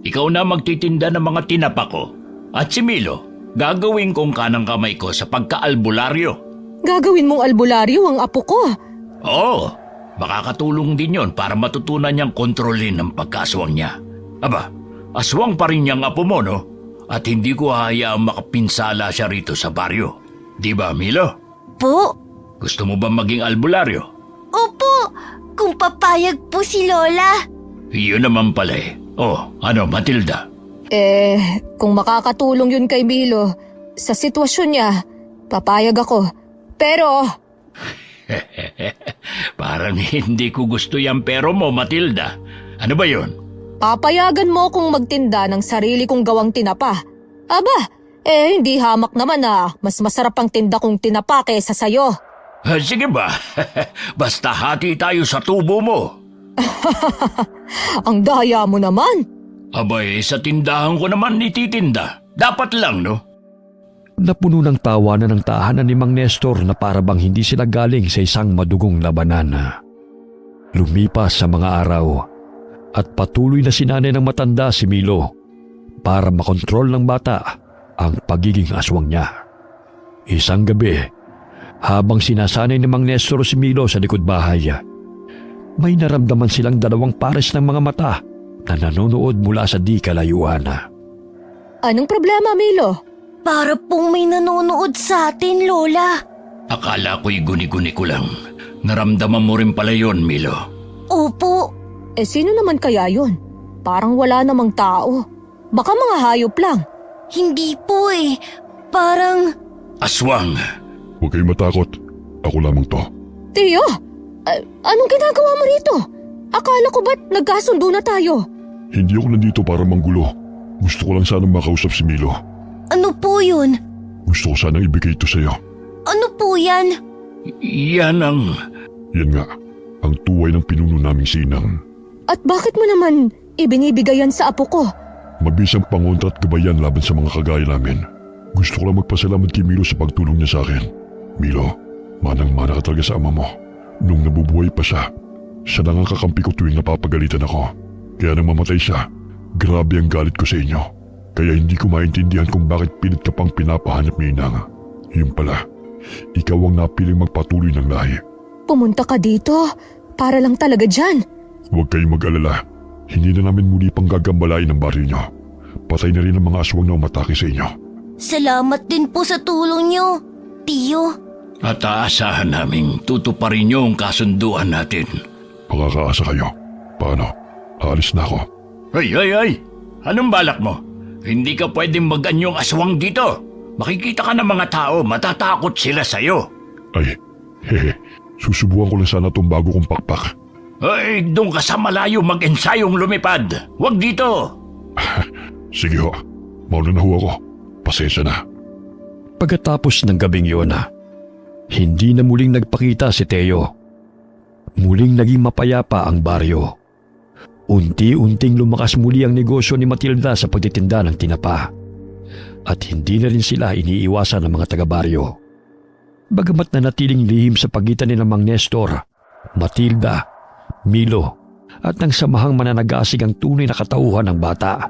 Ikaw na magtitinda ng mga tinapa ko. At si Milo, gagawin kong kanang kamay ko sa pagkaalbularyo. Gagawin mong albularyo ang apo ko. Oo, makakatulong din yon para matutunan niyang kontrolin ang pagkaswang niya. Aba, aswang pa rin niyang apo mo, no? At hindi ko hayaang makapinsala siya rito sa baryo. Di ba, Milo? po? Gusto mo ba maging albularyo? Opo, kung papayag po si Lola. Yun naman pala eh. Oh, ano, Matilda? Kung makakatulong yun kay Milo, sa sitwasyon niya, papayag ako. Pero, Parang hindi ko gusto yung pero mo, Matilda. Ano ba yun? papayagan mo kung magtinda ng sarili kong gawang tinapa. Aba, hindi hamak naman na mas masarap ang tinda kong tinapa kaysa sayo. Sige ba? Basta hati tayo sa tubo mo. Ang daya mo naman. Abay, sa tindahan ko naman ititinda. Dapat lang, no? Napuno ng tawanan ng tahanan ni Mang Nestor na para bang hindi sila galing sa isang madugong labanan. Lumipas sa mga araw at patuloy na sinanay ng matanda si Milo para makontrol ng bata ang pagiging aswang niya. Isang gabi, habang sinasanay ni Mang Nestor si Milo sa likod bahay, may naramdaman silang dalawang pares ng mga mata na nanonood mula sa di kalayuan. Anong problema, Milo? Para pong may nanonood sa atin, Lola. Akala ko'y guni-guni ko lang. Naramdaman mo rin pala yon, Milo. Opo, Sino naman kaya yun? Parang wala namang tao. Baka mga hayop lang. hindi po eh. Parang... Aswang! Huwag kayong matakot. Ako lamang to. Tiyo, anong ginagawa mo rito? Akala ko ba't nagkasundo na tayo? Hindi ako nandito para manggulo. Gusto ko lang sanang makausap si Milo. Ano po yun? Gusto ko sanang ibigay ito sa'yo. Ano po yan? Yan ang... Yan nga, ang tuway ng pinuno naming sinang. At bakit mo naman ibinibigay yan sa apo ko? Mabisang pangontra at gabayan laban sa mga kagaya namin. Gusto ko lang magpasalamat kay Milo sa pagtulong niya sa akin. Milo, manang-mana ka talaga sa ama mo. Nung nabubuhay pa siya, siya lang ang kakampi ko tuwing napapagalitan ako. Kaya nang mamatay siya, grabe ang galit ko sa inyo. Kaya hindi ko maintindihan kung bakit pilit ka pang pinapahanap ni Inang. Yun pala, ikaw ang napiling magpatuloy ng lahi. Pumunta ka dito para lang talaga dyan. Huwag kayong mag-alala. Hindi na namin muli pang gagambalain ang baryo niyo. Patay na rin ang mga aswang na umatake sa inyo. Salamat din po sa tulong niyo, Tiyo. At aasahan naming tutuparin niyo ang kasunduan natin. Makakaasa kayo. Paano? Aalis na ako. Ay! Anong balak mo? Hindi ka pwedeng mag-anyong aswang dito. Makikita ka ng mga tao, matatakot sila sa'yo. Ay, susubukan ko lang sana itong bago kong pakpak. Ay, doon ka sa malayo mag-ensayong lumipad. Huwag dito. Sige ho, mauna na ho ako. Pasensya na. Pagkatapos ng gabing yun, hindi na muling nagpakita si Teo. Muling naging mapayapa ang baryo. Unti-unting lumakas muli ang negosyo ni Matilda sa pagtitinda ng tinapa. At hindi na rin sila iniiwasan ng mga taga-baryo. Bagamat na natiling lihim sa pagitan ni Mang Nestor, Matilda, Milo, at ng samahang mananagasig ang tunay na katauhan ng bata,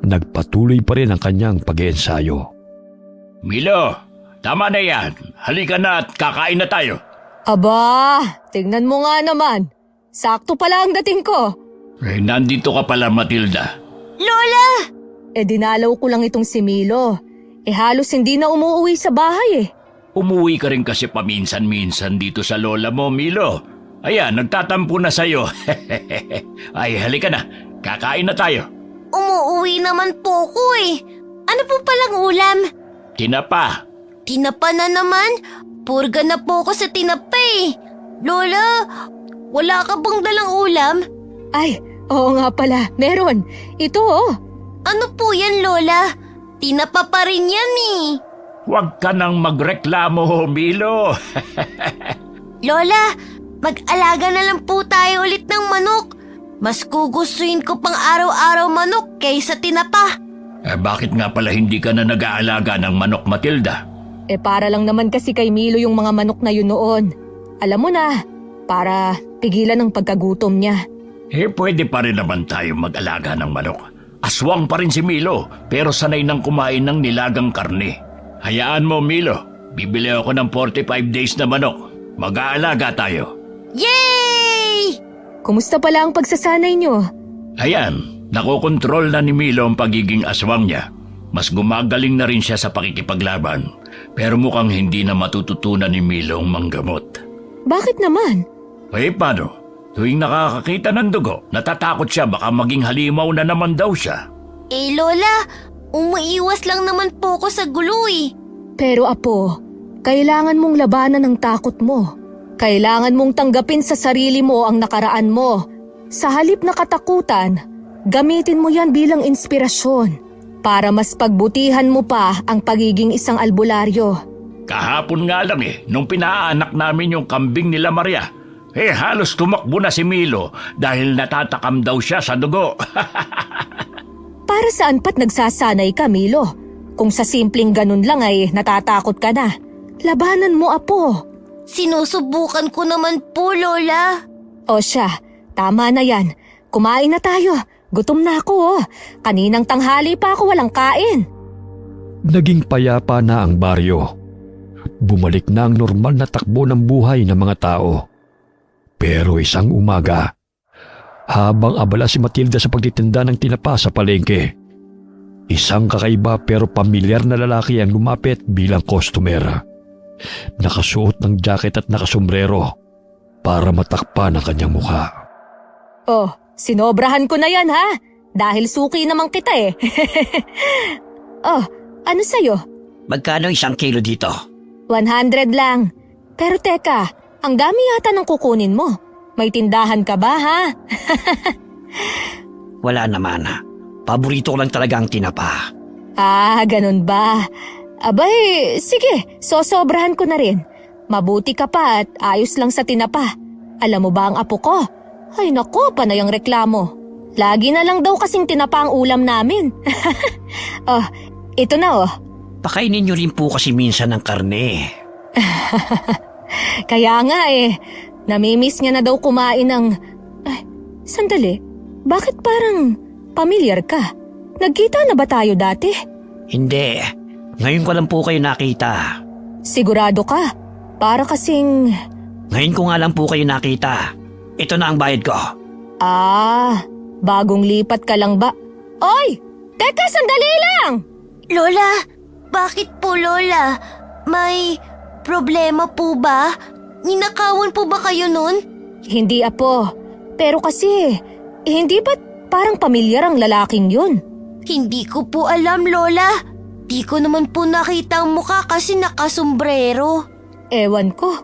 nagpatuloy pa rin ang kanyang pag-iensayo. Milo, tama na yan. Halika na at kakain na tayo. Aba, tingnan mo nga naman. Sakto pala ang dating ko. Nandito ka pala, Matilda. Lola! Dinalaw ko lang itong si Milo. Halos hindi na umuuwi sa bahay eh. Umuwi ka rin kasi paminsan-minsan dito sa lola mo, Milo. Ayan, nagtatampo na sa'yo. Ay, halika na. Kakain na tayo. Umuuwi naman po ko eh. Ano po palang ulam? Tinapa. Tinapa na naman? Purga na po ko sa tinapa eh. Lola, wala ka bang dalang ulam? Ay, oo nga pala. Meron. Ito oh. Ano po yan, Lola? Tinapa pa rin yan eh. Huwag ka nang magreklamo, Milo. Lola, mag-alaga na lang po tayo ulit ng manok. Mas gugustuhin ko pang araw-araw manok kaysa tinapa. Bakit nga pala hindi ka na nag-aalaga ng manok, Matilda? Para lang naman kasi kay Milo yung mga manok na yun noon. Alam mo na, para pigilan ang pagkagutom niya. Pwede pa rin naman tayo mag-alaga ng manok. Aswang pa rin si Milo, pero sanay nang kumain ng nilagang karne. Hayaan mo, Milo. Bibili ako ng 45 days na manok. Mag-aalaga tayo. Yay! Kumusta pala ang pagsasanay niyo? Ayan, nakokontrol na ni Milo ang pagiging aswang niya. Mas gumagaling na rin siya sa pakikipaglaban. Pero mukhang hindi na matututunan ni Milo ang manggamot. Bakit naman? Paano? Tuwing nakakakita ng dugo, natatakot siya baka maging halimaw na naman daw siya. Lola, umaiwas lang naman po ko sa gulo eh. Pero apo, kailangan mong labanan ang takot mo. Kailangan mong tanggapin sa sarili mo ang nakaraan mo. Sa halip na katakutan, gamitin mo yan bilang inspirasyon para mas pagbutihan mo pa ang pagiging isang albularyo. Kahapon nga lang nung pinaanak namin yung kambing nila Maria. Halos tumakbo na si Milo dahil natatakam daw siya sa dugo. Para saan pa't nagsasanay ka, Milo? Kung sa simpleng ganun lang ay natatakot ka na. Labanan mo, apo. Sinusubukan ko naman po, Lola. O siya, tama na yan. Kumain na tayo. Gutom na ako. Kaninang tanghali pa ako walang kain. Naging payapa na ang baryo. Bumalik na ang normal na takbo ng buhay ng mga tao. Pero isang umaga, habang abala si Matilda sa pagtitinda ng tinapa sa palengke, isang kakaiba pero pamilyar na lalaki ang lumapit bilang customer. Nakasuot ng jacket at nakasombrero para matakpan ang kanyang mukha. Oh, sinobrahan ko na yan ha. Dahil suki naman kita eh. Oh, ano sa'yo? Magkano 1 kilo dito? 100 lang. Pero teka, ang dami yata ng kukunin mo. May tindahan ka ba ha? Wala naman. Paborito ko lang talaga ang tinapa. Ah, ganun ba? Abay, sige, sosobrahan ko na rin. Mabuti ka pa at ayos lang sa tinapa. Alam mo ba ang apo ko? Ay nako, panay ang reklamo. Lagi na lang daw kasing tinapa ang ulam namin. Oh, ito na oh. Pakainin niyo rin po kasi minsan ng karne. Kaya nga namimiss niya na daw kumain ng... Ay, sandali, bakit parang pamilyar ka? Nagkita na ba tayo dati? Hindi. Ngayon ko lang po kayo nakita. Sigurado ka? Para kasing... Ngayon ko nga lang po kayo nakita. Ito na ang bayad ko. Ah, bagong lipat ka lang ba? Oy! Teka, sandali lang! Lola, bakit po Lola? May problema po ba? Ninakawan po ba kayo nun? Hindi apo, pero kasi hindi ba't parang pamilyar ang lalaking yun? Hindi ko po alam, Lola. Di ko naman po nakita ang mukha kasi nakasombrero. Ewan ko,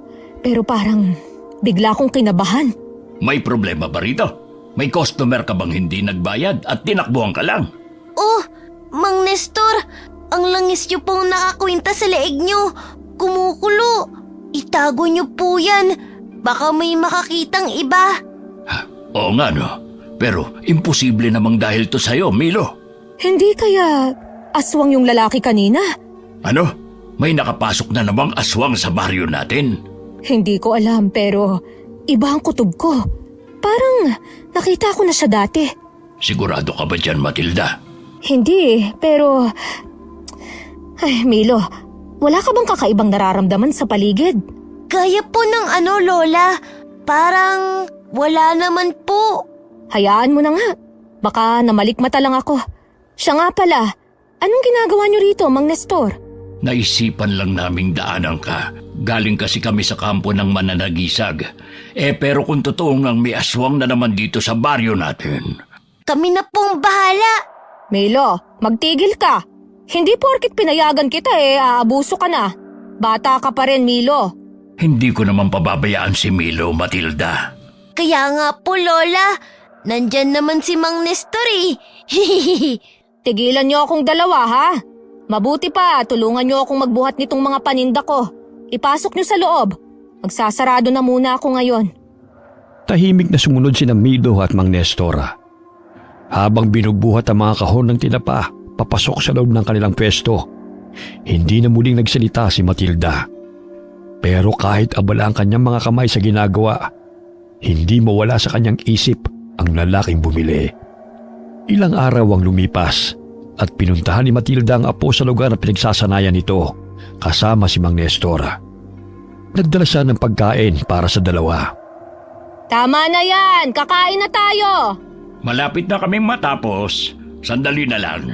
pero parang bigla kong kinabahan. May problema ba rito? May customer ka bang hindi nagbayad at tinakbuhan ka lang? Oh, Mang Nestor, ang langis niyo pong nakakwinta sa leeg niyo. Kumukulo. Itago niyo po yan. Baka may makakitang iba. Oo nga no, pero imposible namang dahil to sa'yo, Milo. Hindi kaya aswang yung lalaki kanina? Ano? May nakapasok na namang aswang sa baryo natin? Hindi ko alam pero iba ang kutob ko. Parang nakita ko na siya dati. Sigurado ka ba dyan, Matilda? Hindi, pero... Ay, Milo, wala ka bang kakaibang nararamdaman sa paligid? Gaya po ng Lola. Parang wala naman po. Hayaan mo na nga. Baka namalikmata lang ako. Siya nga pala, anong ginagawa niyo rito, Mang Nestor? Naisipan lang naming daanan ka. Galing kasi kami sa kampo ng mananagisag. Pero kung totoong ang may aswang na naman dito sa baryo natin. Kami na pong bahala. Milo, magtigil ka. Hindi porkit pinayagan kita aabuso ka na. Bata ka pa rin, Milo. Hindi ko naman pababayaan si Milo, Matilda. Kaya nga po, Lola. Nandyan naman si Mang Nestor eh. Tigilan niyo akong dalawa, ha? Mabuti pa, tulungan niyo akong magbuhat nitong mga paninda ko. Ipasok niyo sa loob. Magsasarado na muna ako ngayon. Tahimik na sumunod sina Milo at Mang Nestor. Habang binugbuhat ang mga kahon ng tinapa, papasok sa loob ng kanilang pwesto. Hindi na muling nagsalita si Matilda. Pero kahit abala ang kanyang mga kamay sa ginagawa, hindi mawala sa kanyang isip ang lalaking bumili. Ilang araw ang lumipas at pinuntahan ni Matilda ang apo sa lugar na pinagsasanayan nito kasama si Mang Nestor. Nagdala siya ng pagkain para sa dalawa. Tama na yan! Kakain na tayo! Malapit na kaming matapos. Sandali na lang.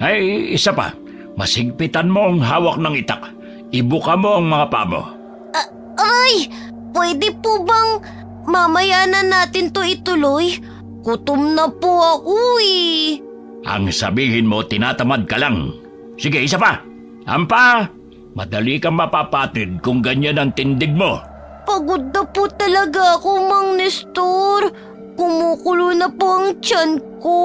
Ay, isa pa. Masigpitan mo ang hawak ng itak. Ibuka mo ang mga paa mo. Aray! Pwede po bang mamaya na natin to ituloy? Gutom na po ako eh. Ang sabihin mo, tinatamad ka lang. Sige, isa pa. Ampa! Madali kang mapapatid kung ganyan ang tindig mo. Pagod na po talaga ako, Mang Nestor. Kumukulo na po ang tiyan ko.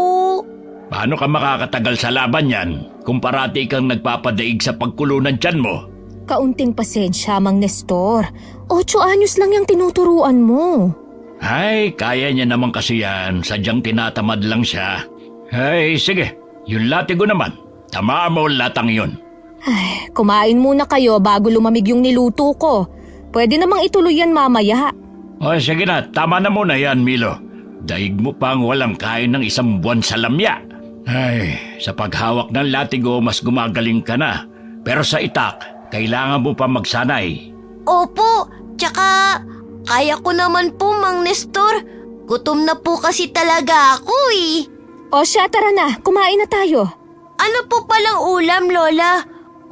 Paano ka makakatagal sa laban yan kung parati kang nagpapadaig sa pagkulo ng tiyan mo? Kaunting pasensya, Mang Nestor. 8 anyos lang yung tinuturuan mo. Ay, kaya niya naman kasi yan. Sadyang tinatamad lang siya. Ay, sige. Yung latigo naman. Tamaan mo ang latang yun. Ay, kumain muna kayo bago lumamig yung niluto ko. Pwede namang ituloy yan mamaya. O sige na, tama na muna yan, Milo. Daig mo pang walang kain ng 1 buwan sa lamya. Ay, sa paghawak ng latigo, mas gumagaling ka na. Pero sa itak, kailangan mo pa magsanay. Opo, tsaka kaya ko naman po, Mang Nestor. Gutom na po kasi talaga ako eh. O siya, tara na. Kumain na tayo. Ano po palang ulam, Lola?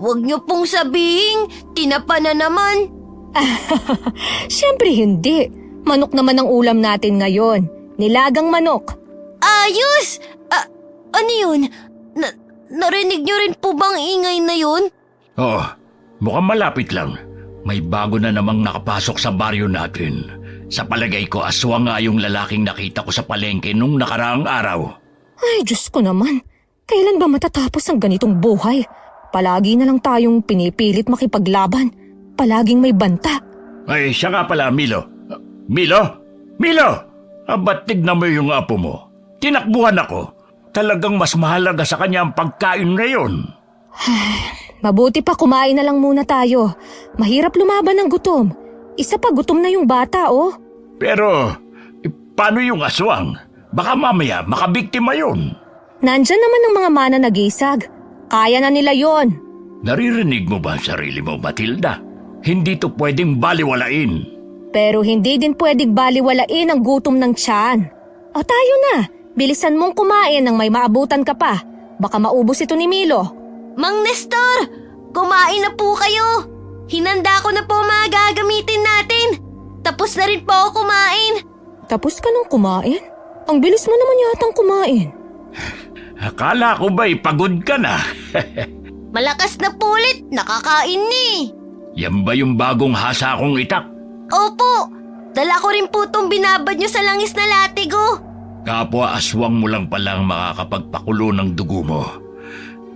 Huwag niyo pong sabihin, tinapa na naman. Siyempre hindi. Manok naman ang ulam natin ngayon. Nilagang manok. Ayos! Ano yun? Narinig niyo rin po bang ingay na yun? Oo, mukhang malapit lang. May bago na namang nakapasok sa baryo natin. Sa palagay ko, aswang nga yung lalaking nakita ko sa palengke nung nakaraang araw. Ay, Diyos ko naman. Kailan ba matatapos ang ganitong buhay? Palagi na lang tayong pinipilit makipaglaban. Palaging may banta. Ay, siya nga pala, Milo. Milo? Milo! Ba't tignan mo yung apo mo? Tinakbuhan ako. Talagang mas mahalaga sa kanya ang pagkain ngayon. Mabuti pa kumain na lang muna tayo. Mahirap lumaban ng gutom. Isa pa gutom na yung bata, oh. Pero, paano yung aswang? Baka mamaya makabiktima yun. Nandyan naman ang mga mananagisag. Kaya na nila yon. Naririnig mo ba ang sarili mo, Matilda? Hindi to pwedeng baliwalain. Pero hindi din pwedeng baliwalain ang gutom ng tiyan. O tayo na. Bilisan mong kumain nang may maabutan ka pa. Baka maubos ito ni Milo. Mang Nestor, kumain na po kayo. Hinanda ko na po mga gagamitin natin. Tapos na rin po ako kumain. Tapos ka nang kumain? Ang bilis mo naman yatang kumain. Akala ko ba'y pagod ka na? Malakas na po ulit, nakakain ni. Yan ba yung bagong hasa kong itak? Opo, dala ko rin po itong binabad nyo sa langis na latigo. Kapwa aswang mo lang palang makakapagpakulo ng dugo mo.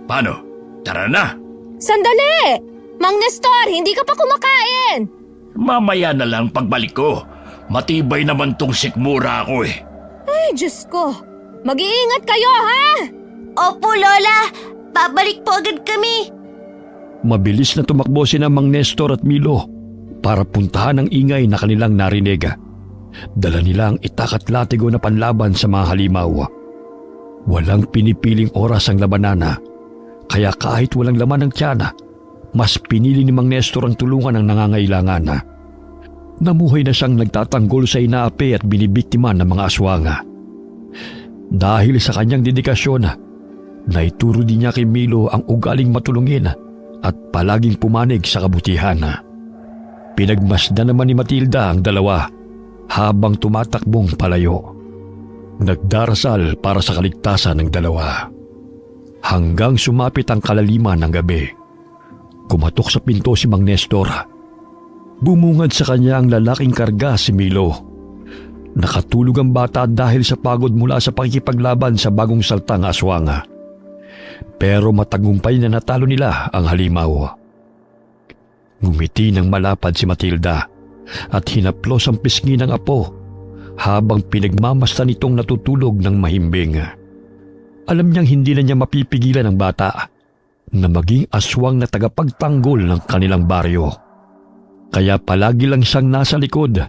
Paano? Tara na! Sandali! Mang Nestor, hindi ka pa kumakain! Mamaya na lang pagbalik ko. Matibay naman tong sikmura ko eh. Ay, Diyos ko. Mag-iingat kayo, ha? Opo, Lola. Babalik po agad kami. Mabilis na tumakbo sina Mang Nestor at Milo para puntahan ang ingay na kanilang narinig. Dala nila ang itak at latigo na panlaban sa mga halimaw. Walang pinipiling oras ang labanana, kaya kahit walang laman ng tiyana, mas pinili ni Mang Nestor ang tulungan ng nangangailangan. Namuhay na siyang nagtatanggol sa inaapi at binibiktima ng mga aswanga. Dahil sa kanyang dedikasyon, naituro din niya kay Milo ang ugaling matulungin at palaging pumanig sa kabutihan. Pinagmasdan naman ni Matilda ang dalawa habang tumatakbong palayo. Nagdarasal para sa kaligtasan ng dalawa. Hanggang sumapit ang kalaliman ng gabi, kumatok sa pinto si Mang Nestor. Bumungad sa kanya ang lalaking karga si Milo. Nakatulog ang bata dahil sa pagod mula sa pakikipaglaban sa bagong saltang aswanga. Pero matagumpay na natalo nila ang halimaw. Ngumiti ng malapad si Matilda at hinaplos ang pisngi ng apo habang pinagmamasdan itong natutulog ng mahimbing. Alam niyang hindi na niya mapipigilan ang bata na maging aswang na tagapagtanggol ng kanilang baryo. Kaya palagi lang siyang nasa likod,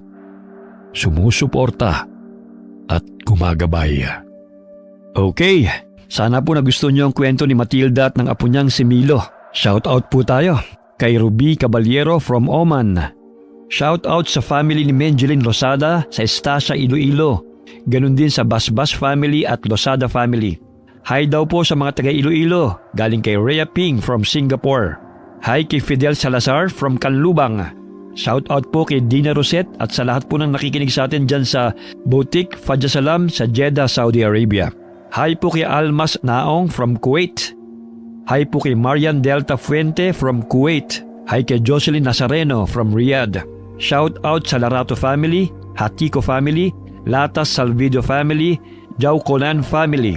sumusuporta at gumagabay. Okay, sana po nagustuhan niyo ang kwento ni Matilda at ng apo niyang si Milo. Shout out po tayo kay Ruby Caballero from Oman. Shout out sa family ni Menjelin Losada sa Estacia, Iloilo. Ganun din sa Basbas family at Losada family. Hi daw po sa mga taga Iloilo, galing kay Rhea Ping from Singapore. Hi kay Fidel Salazar from Canlubang. Shout out po kay Dina Rosette at sa lahat po ng nakikinig sa atin dyan sa Boutique Fajr sa Jeddah, Saudi Arabia. Hi po kay Almas Naong from Kuwait. Hi po kay Marian Delta Fuente from Kuwait. Hi kay Jocelyn Nazareno from Riyadh. Shout out sa Larato family, Hatiko family, Latas Salvido family, Jau Colan family.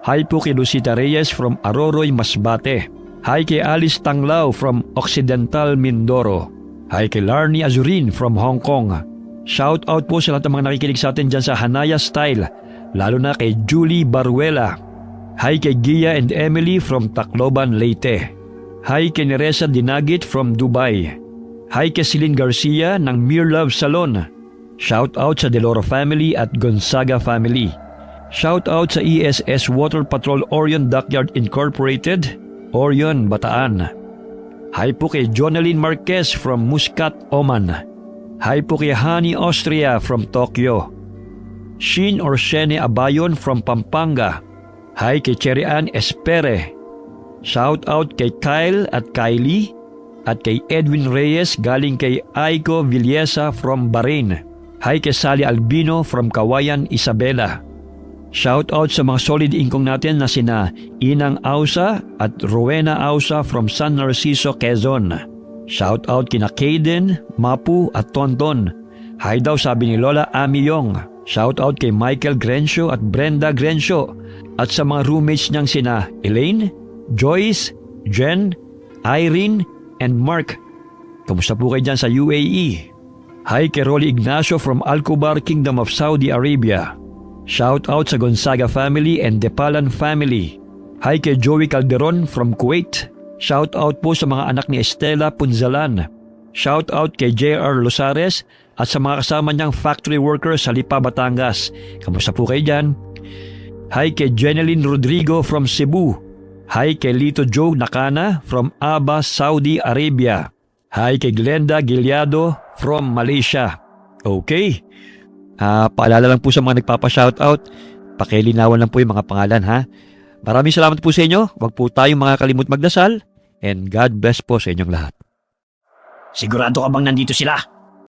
Hi po kay Lucita Reyes from Aroroy, Masbate. Hi kay Alice Tanglao from Occidental Mindoro. Hi kay Larnie Azurin from Hong Kong. Shout out po sa lahat ng mga nakikinig sa atin dyan sa Hanaya Style, lalo na kay Julie Baruela. Hi kay Gia and Emily from Tacloban, Leyte. Hi kay Neresa Dinagit from Dubai. Hi kay Celine Garcia ng Mere Love Salon. Shout out sa Deloro family at Gonzaga family. Shout out sa ESS Water Patrol Orion Dockyard Incorporated, Orion, Bataan. Hi po kay Jonalyn Marquez from Muscat, Oman. Hi po kay Hani Austria from Tokyo. Shin or Shene Abayon from Pampanga. Hi kay Cherry Ann Espere. Shout out kay Kyle at Kylie at kay Edwin Reyes galing kay Aiko Villesa from Bahrain. Hi kay Sally Albino from Kawayan, Isabela. Shout out sa mga solid income natin na sina Inang Ausa at Rowena Ausa from San Narciso, Quezon. Shout out kina Kaden, Mapu at Tonton. Hi daw sabi ni Lola Ami Yong. Shout out kay Michael Grencio at Brenda Grencio at sa mga roommates niyang sina Elaine, Joyce, Jen, Irene, and Mark. Kamusta po kayo dyan sa UAE? Hi kay Rolly Ignacio from Alcobar, Kingdom of Saudi Arabia. Shout out sa Gonzaga family and Depalan family. Hi kay Joey Calderon from Kuwait. Shout out po sa mga anak ni Estela Punzalan. Shout out kay JR Losares at sa mga kasama niyang factory workers sa Lipa, Batangas. Kamusta po kayo dyan? Hi kay Jeneline Rodrigo from Cebu. Hi kay Lito Joe Nakana from Aba, Saudi Arabia. Hi kay Glenda Gilyado from Malaysia. Okay. Paalala lang po sa mga nagpapa-shoutout, pakilinawan lang po yung mga pangalan ha. Maraming salamat po sa inyo. Huwag po tayong mga kalimut magdasal and God bless po sa inyong lahat. Sigurado ka bang nandito sila?